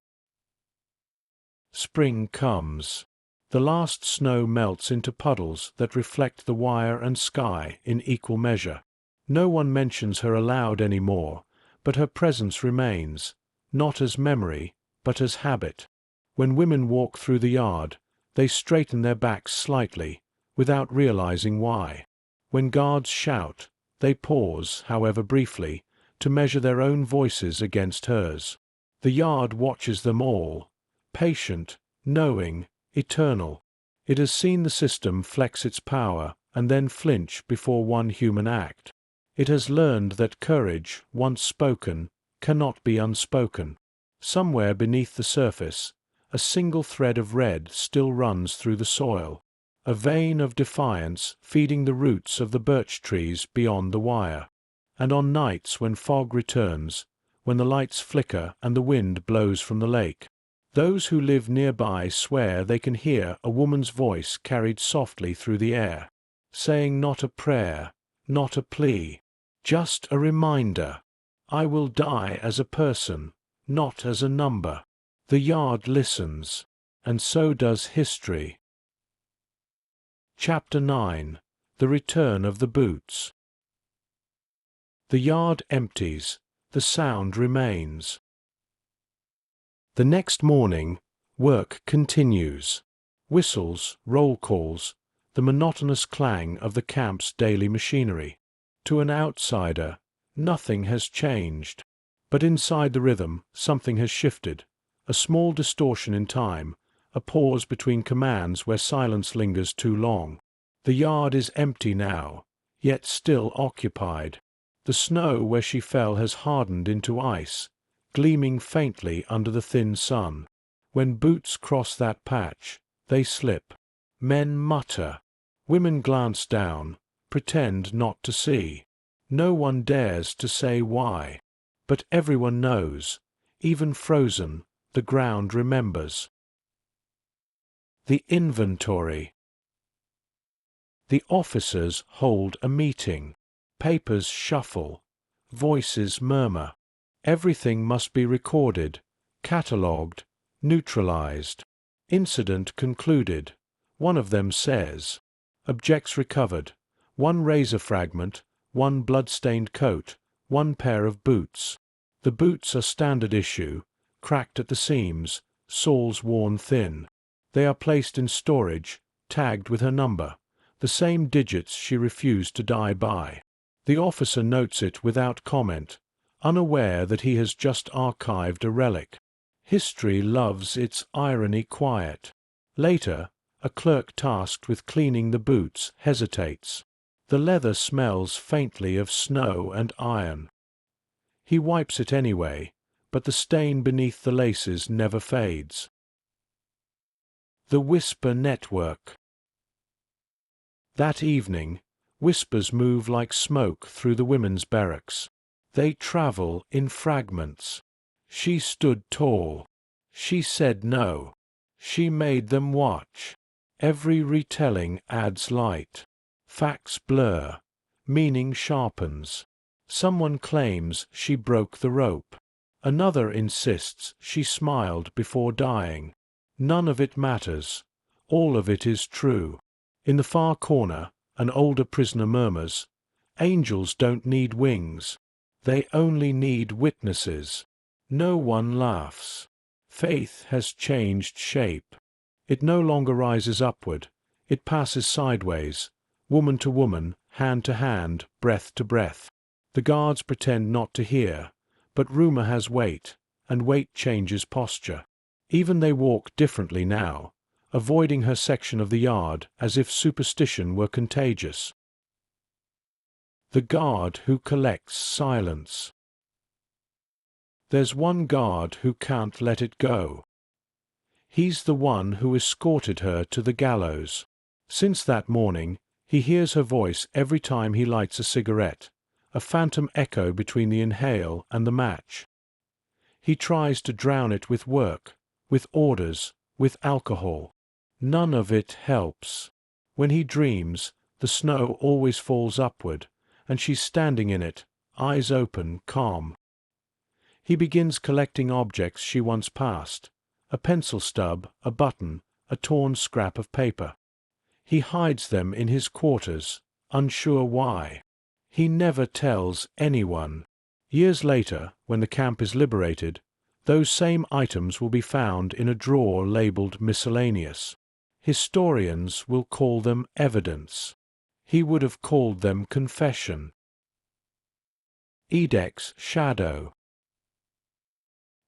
Spring comes. The last snow melts into puddles that reflect the wire and sky in equal measure. No one mentions her aloud anymore, but her presence remains, not as memory, but as habit. When women walk through the yard, they straighten their backs slightly, without realizing why. When guards shout, they pause, however briefly, to measure their own voices against hers. The yard watches them all, patient, knowing, eternal. It has seen the system flex its power and then flinch before one human act. It has learned that courage, once spoken, cannot be unspoken. Somewhere beneath the surface, a single thread of red still runs through the soil, a vein of defiance feeding the roots of the birch trees beyond the wire. And on nights when fog returns, when the lights flicker and the wind blows from the lake, those who live nearby swear they can hear a woman's voice carried softly through the air, saying not a prayer, not a plea, just a reminder, "I will die as a person, not as a number." The yard listens, and so does history. Chapter 9. The Return of the Boots. The yard empties, the sound remains. The next morning, work continues. Whistles, roll calls, the monotonous clang of the camp's daily machinery. To an outsider, nothing has changed. But inside the rhythm, something has shifted. A small distortion in time, a pause between commands where silence lingers too long. The yard is empty now, yet still occupied. The snow where she fell has hardened into ice, gleaming faintly under the thin sun. When boots cross that patch, they slip. Men mutter. Women glance down, pretend not to see. No one dares to say why. But everyone knows. Even frozen, the ground remembers. The inventory. The officers hold a meeting. Papers shuffle. Voices murmur. Everything must be recorded, catalogued, neutralized. Incident concluded. One of them says. Objects recovered. One razor fragment, one blood-stained coat, one pair of boots. The boots are standard issue, cracked at the seams, soles worn thin. They are placed in storage, tagged with her number, the same digits she refused to die by. The officer notes it without comment, unaware that he has just archived a relic. History loves its irony quiet. Later, a clerk tasked with cleaning the boots hesitates. The leather smells faintly of snow and iron. He wipes it anyway, but the stain beneath the laces never fades. The Whisper Network. That evening, whispers move like smoke through the women's barracks. They travel in fragments. She stood tall. She said no. She made them watch. Every retelling adds light. Facts blur. Meaning sharpens. Someone claims she broke the rope. Another insists she smiled before dying. None of it matters. All of it is true. In the far corner, an older prisoner murmurs, "Angels don't need wings. They only need witnesses." No one laughs. Faith has changed shape. It no longer rises upward. It passes sideways, woman to woman, hand to hand, breath to breath. The guards pretend not to hear, but rumor has weight, and weight changes posture. Even they walk differently now, avoiding her section of the yard as if superstition were contagious. The guard who collects silence. There's one guard who can't let it go. He's the one who escorted her to the gallows. Since that morning, he hears her voice every time he lights a cigarette, a phantom echo between the inhale and the match. He tries to drown it with work, with orders, with alcohol. None of it helps. When he dreams, the snow always falls upward, and she's standing in it, eyes open, calm. He begins collecting objects she once passed, a pencil stub, a button, a torn scrap of paper. He hides them in his quarters, unsure why. He never tells anyone. Years later, when the camp is liberated, those same items will be found in a drawer labeled miscellaneous. Historians will call them evidence. He would have called them confession. Edek's shadow.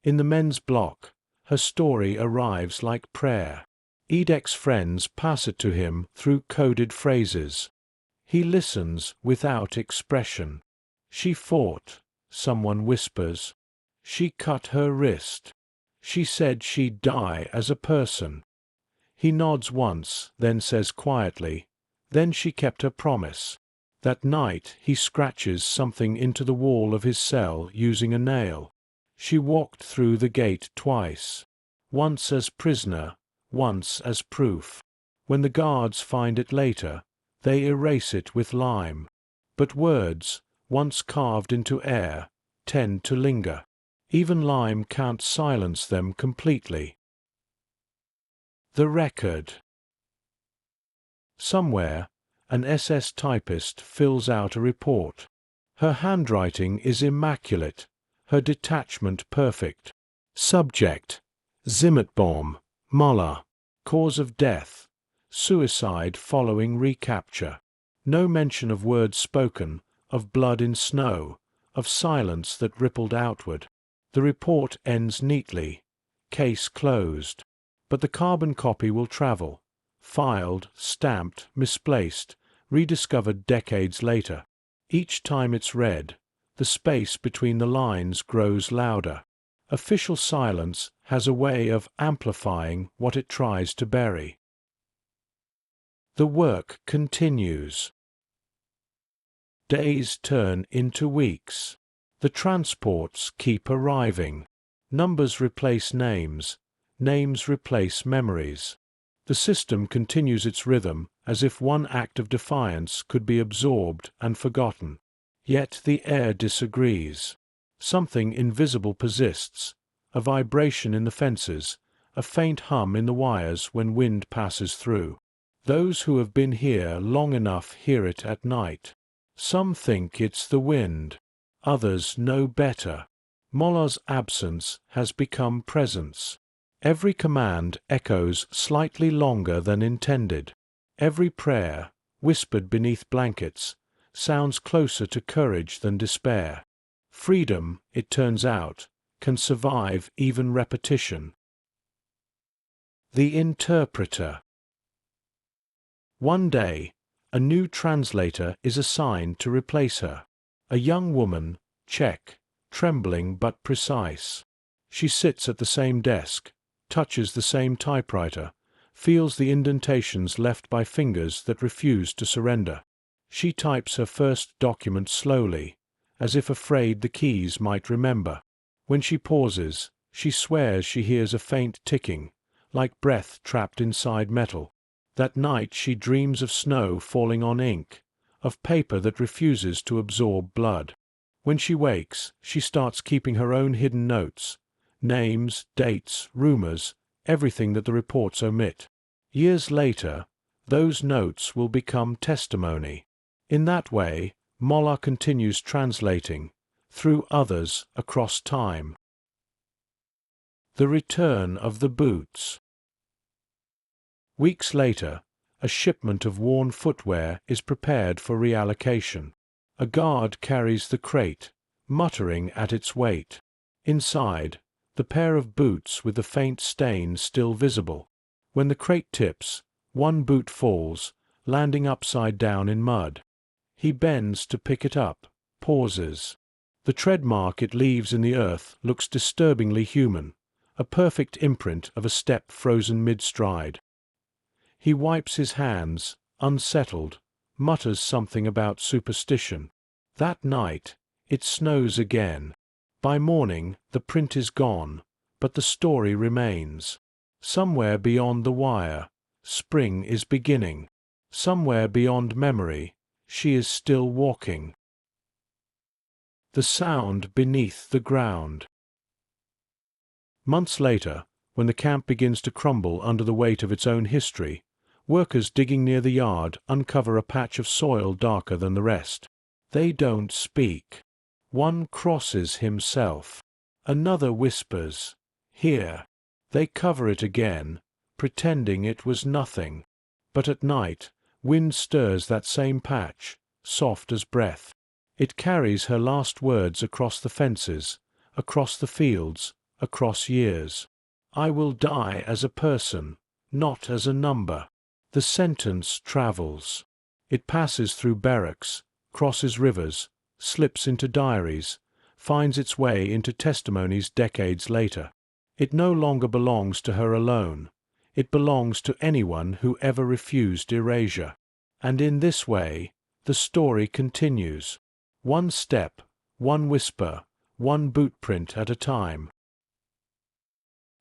In the men's block, her story arrives like prayer. Edek's friends pass it to him through coded phrases. He listens without expression. She fought, someone whispers. She cut her wrist. She said she'd die as a person. He nods once, then says quietly, "Then she kept her promise." That night he scratches something into the wall of his cell using a nail. She walked through the gate twice. Once as prisoner, once as proof. When the guards find it later, they erase it with lime. But words, once carved into air, tend to linger. Even lime can't silence them completely. The record. Somewhere, an SS typist fills out a report. Her handwriting is immaculate, her detachment perfect. Subject: Zimetbaum, Moller. Cause of death: suicide following recapture. No mention of words spoken, of blood in snow, of silence that rippled outward. The report ends neatly. Case closed. But the carbon copy will travel. Filed, stamped, misplaced, rediscovered decades later. Each time it's read, the space between the lines grows louder. Official silence has a way of amplifying what it tries to bury. The work continues. Days turn into weeks. The transports keep arriving. Numbers replace names. Names replace memories. The system continues its rhythm as if one act of defiance could be absorbed and forgotten. Yet the air disagrees. Something invisible persists, a vibration in the fences, a faint hum in the wires when wind passes through. Those who have been here long enough hear it at night. Some think it's the wind. Others know better. Mollah's absence has become presence. Every command echoes slightly longer than intended. Every prayer, whispered beneath blankets, sounds closer to courage than despair. Freedom, it turns out, can survive even repetition. The interpreter. One day, a new translator is assigned to replace her. A young woman, Czech, trembling but precise. She sits at the same desk, touches the same typewriter, feels the indentations left by fingers that refuse to surrender. She types her first document slowly, as if afraid the keys might remember. When she pauses, she swears she hears a faint ticking, like breath trapped inside metal. That night she dreams of snow falling on ink, of paper that refuses to absorb blood. When she wakes, she starts keeping her own hidden notes, names, dates, rumors, everything that the reports omit. Years later, those notes will become testimony. In that way, Mollah continues translating, through others across time. The return of the boots. Weeks later, a shipment of worn footwear is prepared for reallocation. A guard carries the crate, muttering at its weight. Inside, the pair of boots with the faint stain still visible. When the crate tips, one boot falls, landing upside down in mud. He bends to pick it up, pauses. The tread mark it leaves in the earth looks disturbingly human, a perfect imprint of a step frozen mid-stride. He wipes his hands, unsettled, mutters something about superstition. That night, it snows again. By morning, the print is gone, but the story remains. Somewhere beyond the wire, spring is beginning. Somewhere beyond memory, she is still walking. The sound beneath the ground. Months later, when the camp begins to crumble under the weight of its own history, workers digging near the yard uncover a patch of soil darker than the rest. They don't speak. One crosses himself. Another whispers, "Here." They cover it again, pretending it was nothing. But at night, wind stirs that same patch, soft as breath. It carries her last words across the fences, across the fields, across years. "I will die as a person, not as a number." The sentence travels. It passes through barracks, crosses rivers, slips into diaries, finds its way into testimonies decades later. It no longer belongs to her alone. It belongs to anyone who ever refused erasure. And in this way, the story continues. One step, one whisper, one bootprint at a time.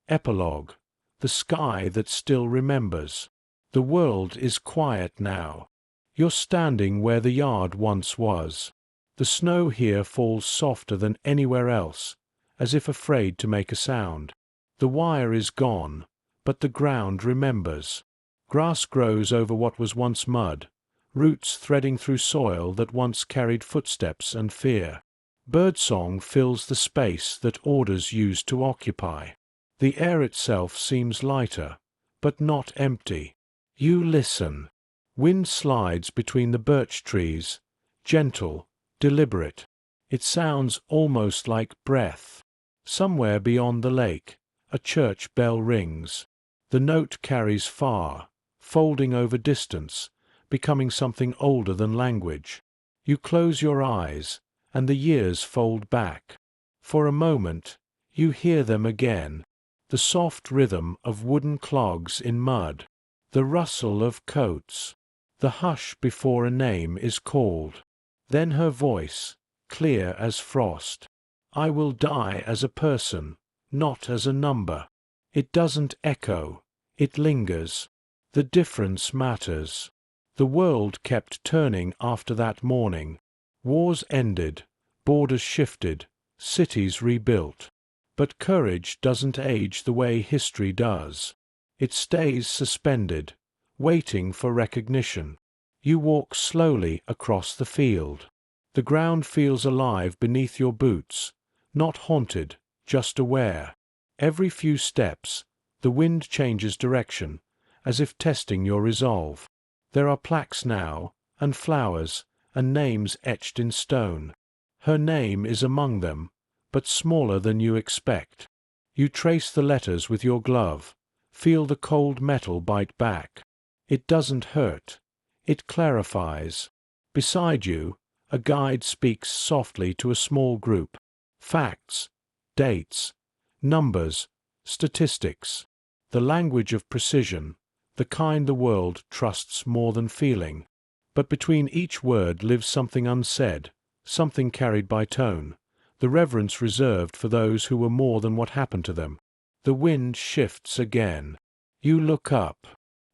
Epilogue. The sky that still remembers. The world is quiet now. You're standing where the yard once was. The snow here falls softer than anywhere else, as if afraid to make a sound. The wire is gone, but the ground remembers. Grass grows over what was once mud, roots threading through soil that once carried footsteps and fear. Birdsong fills the space that orders used to occupy. The air itself seems lighter, but not empty. You listen. Wind slides between the birch trees, gentle, deliberate. It sounds almost like breath. Somewhere beyond the lake, a church bell rings. The note carries far, folding over distance, becoming something older than language. You close your eyes, and the years fold back. For a moment, you hear them again. The soft rhythm of wooden clogs in mud. The rustle of coats. The hush before a name is called. Then her voice, clear as frost. I will die as a person, not as a number. It doesn't echo, it lingers. The difference matters. The world kept turning after that morning. Wars ended, borders shifted, cities rebuilt. But courage doesn't age the way history does. It stays suspended, waiting for recognition. You walk slowly across the field. The ground feels alive beneath your boots, not haunted, just aware. Every few steps, the wind changes direction, as if testing your resolve. There are plaques now, and flowers, and names etched in stone. Her name is among them, but smaller than you expect. You trace the letters with your glove, feel the cold metal bite back. It doesn't hurt. It clarifies. Beside you, a guide speaks softly to a small group. Facts, dates, numbers, statistics. The language of precision, the kind the world trusts more than feeling. But between each word lives something unsaid, something carried by tone, the reverence reserved for those who were more than what happened to them. The wind shifts again. You look up.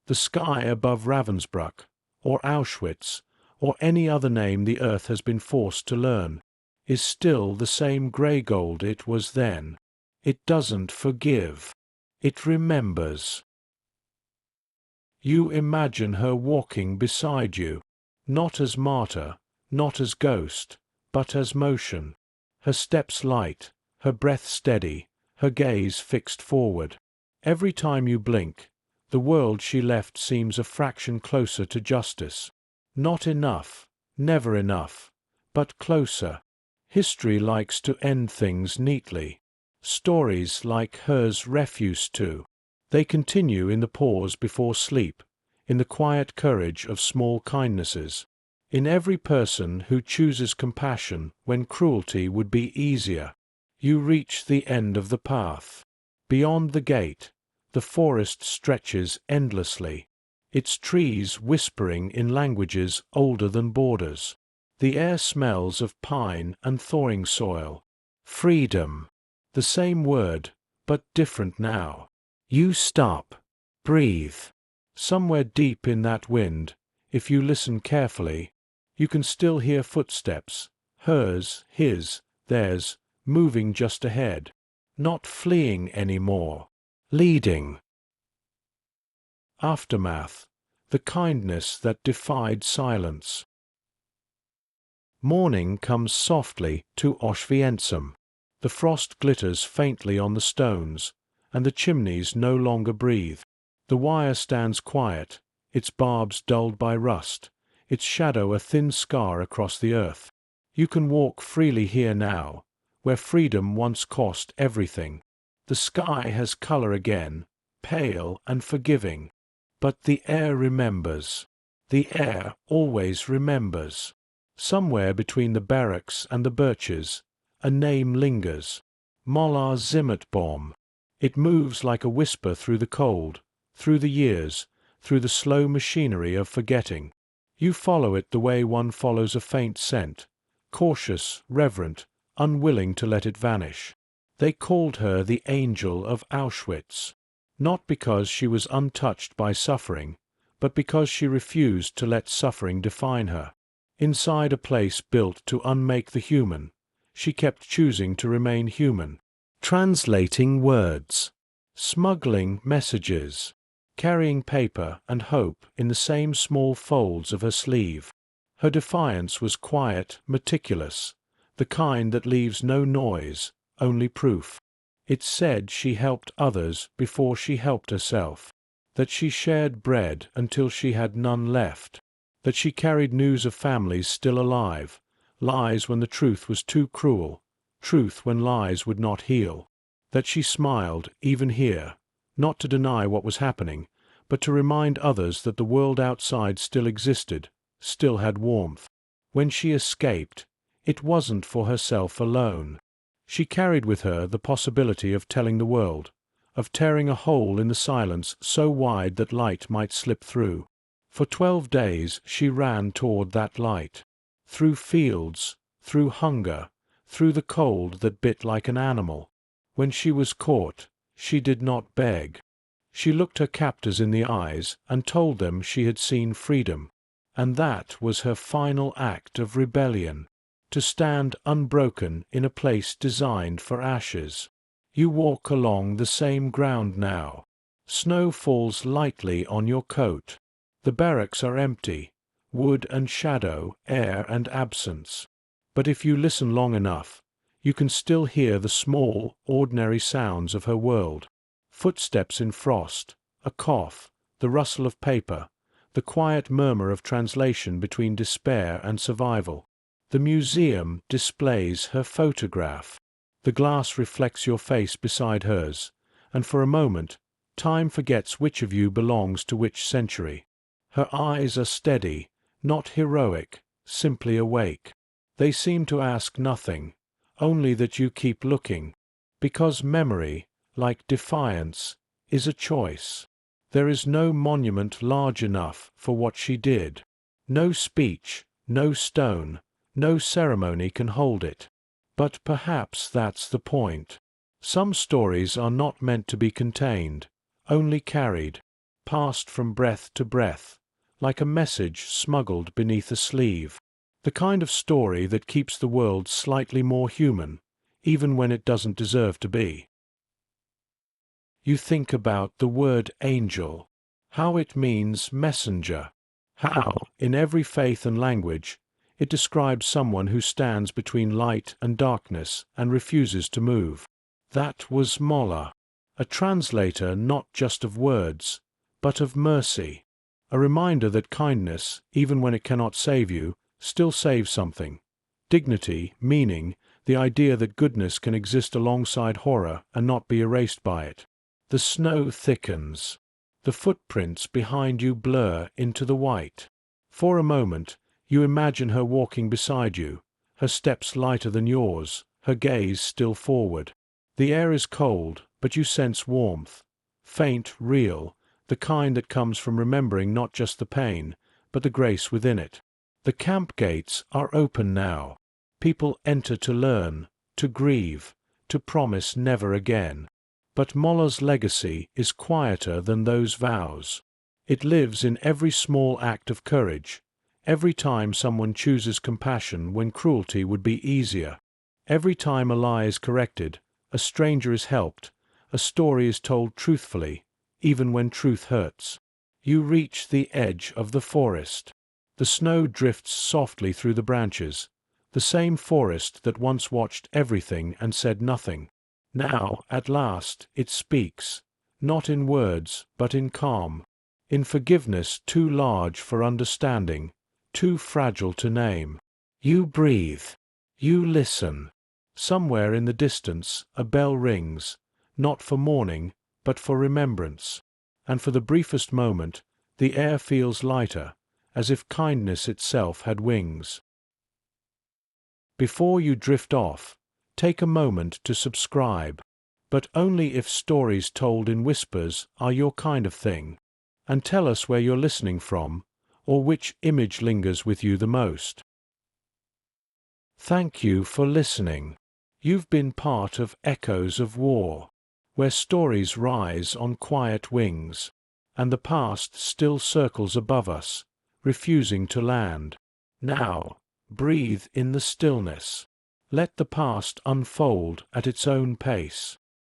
The sky above Ravensbrück, or Auschwitz, or any other name the earth has been forced to learn, is still the same grey gold it was then. It doesn't forgive. It remembers. You imagine her walking beside you, not as martyr, not as ghost, but as motion. Her steps light, her breath steady, her gaze fixed forward. Every time you blink, the world she left seems a fraction closer to justice. Not enough, never enough, but closer. History likes to end things neatly. Stories like hers refuse to. They continue in the pause before sleep, in the quiet courage of small kindnesses, in every person who chooses compassion when cruelty would be easier. You reach the end of the path. Beyond the gate, the forest stretches endlessly, its trees whispering in languages older than borders. The air smells of pine and thawing soil. Freedom. The same word, but different now. You stop. Breathe. Somewhere deep in that wind, if you listen carefully, you can still hear footsteps, hers, his, theirs, moving just ahead. Not fleeing anymore. Leading. Aftermath. The kindness that defied silence. Morning comes softly to Auschwitz. The frost glitters faintly on the stones, and the chimneys no longer breathe. The wire stands quiet, its barbs dulled by rust, its shadow a thin scar across the earth. You can walk freely here now, where freedom once cost everything. The sky has color again, pale and forgiving. But the air remembers. The air always remembers. Somewhere between the barracks and the birches, a name lingers. Mollar Zimetbaum. It moves like a whisper through the cold, through the years, through the slow machinery of forgetting. You follow it the way one follows a faint scent, cautious, reverent, unwilling to let it vanish. They called her the Angel of Auschwitz, not because she was untouched by suffering, but because she refused to let suffering define her. Inside a place built to unmake the human, she kept choosing to remain human, translating words, smuggling messages, carrying paper and hope in the same small folds of her sleeve. Her defiance was quiet, meticulous, the kind that leaves no noise, only proof. It said she helped others before she helped herself, that she shared bread until she had none left, that she carried news of families still alive, lies when the truth was too cruel, truth when lies would not heal, that she smiled even here, not to deny what was happening, but to remind others that the world outside still existed, still had warmth. When she escaped, it wasn't for herself alone. She carried with her the possibility of telling the world, of tearing a hole in the silence so wide that light might slip through. For 12 days she ran toward that light. Through fields, through hunger, through the cold that bit like an animal. When she was caught, she did not beg. She looked her captors in the eyes and told them she had seen freedom. And that was her final act of rebellion, to stand unbroken in a place designed for ashes. You walk along the same ground now. Snow falls lightly on your coat. The barracks are empty, wood and shadow, air and absence. But if you listen long enough, you can still hear the small, ordinary sounds of her world. Footsteps in frost, a cough, the rustle of paper, the quiet murmur of translation between despair and survival. The museum displays her photograph. The glass reflects your face beside hers, and for a moment, time forgets which of you belongs to which century. Her eyes are steady, not heroic, simply awake. They seem to ask nothing, only that you keep looking. Because memory, like defiance, is a choice. There is no monument large enough for what she did. No speech, no stone, no ceremony can hold it. But perhaps that's the point. Some stories are not meant to be contained, only carried, passed from breath to breath, like a message smuggled beneath a sleeve. The kind of story that keeps the world slightly more human, even when it doesn't deserve to be. You think about the word angel, how it means messenger, how, in every faith and language, it describes someone who stands between light and darkness and refuses to move. That was Molla, a translator not just of words, but of mercy, a reminder that kindness, even when it cannot save you, still saves something. Dignity, meaning, the idea that goodness can exist alongside horror and not be erased by it. The snow thickens. The footprints behind you blur into the white. For a moment, you imagine her walking beside you, her steps lighter than yours, her gaze still forward. The air is cold, but you sense warmth. Faint, real, the kind that comes from remembering not just the pain, but the grace within it. The camp gates are open now. People enter to learn, to grieve, to promise never again. But Molla's legacy is quieter than those vows. It lives in every small act of courage, every time someone chooses compassion when cruelty would be easier, every time a lie is corrected, a stranger is helped, a story is told truthfully, even when truth hurts. You reach the edge of the forest. The snow drifts softly through the branches, the same forest that once watched everything and said nothing. Now, at last, it speaks, not in words, but in calm, in forgiveness too large for understanding, too fragile to name. You breathe. You listen. Somewhere in the distance, a bell rings, not for mourning, but for remembrance. And for the briefest moment, the air feels lighter, as if kindness itself had wings. Before you drift off, take a moment to subscribe, but only if stories told in whispers are your kind of thing. And tell us where you're listening from, or which image lingers with you the most. Thank you for listening. You've been part of Echoes of War, where stories rise on quiet wings, and the past still circles above us, refusing to land. Now, breathe in the stillness. Let the past unfold at its own pace.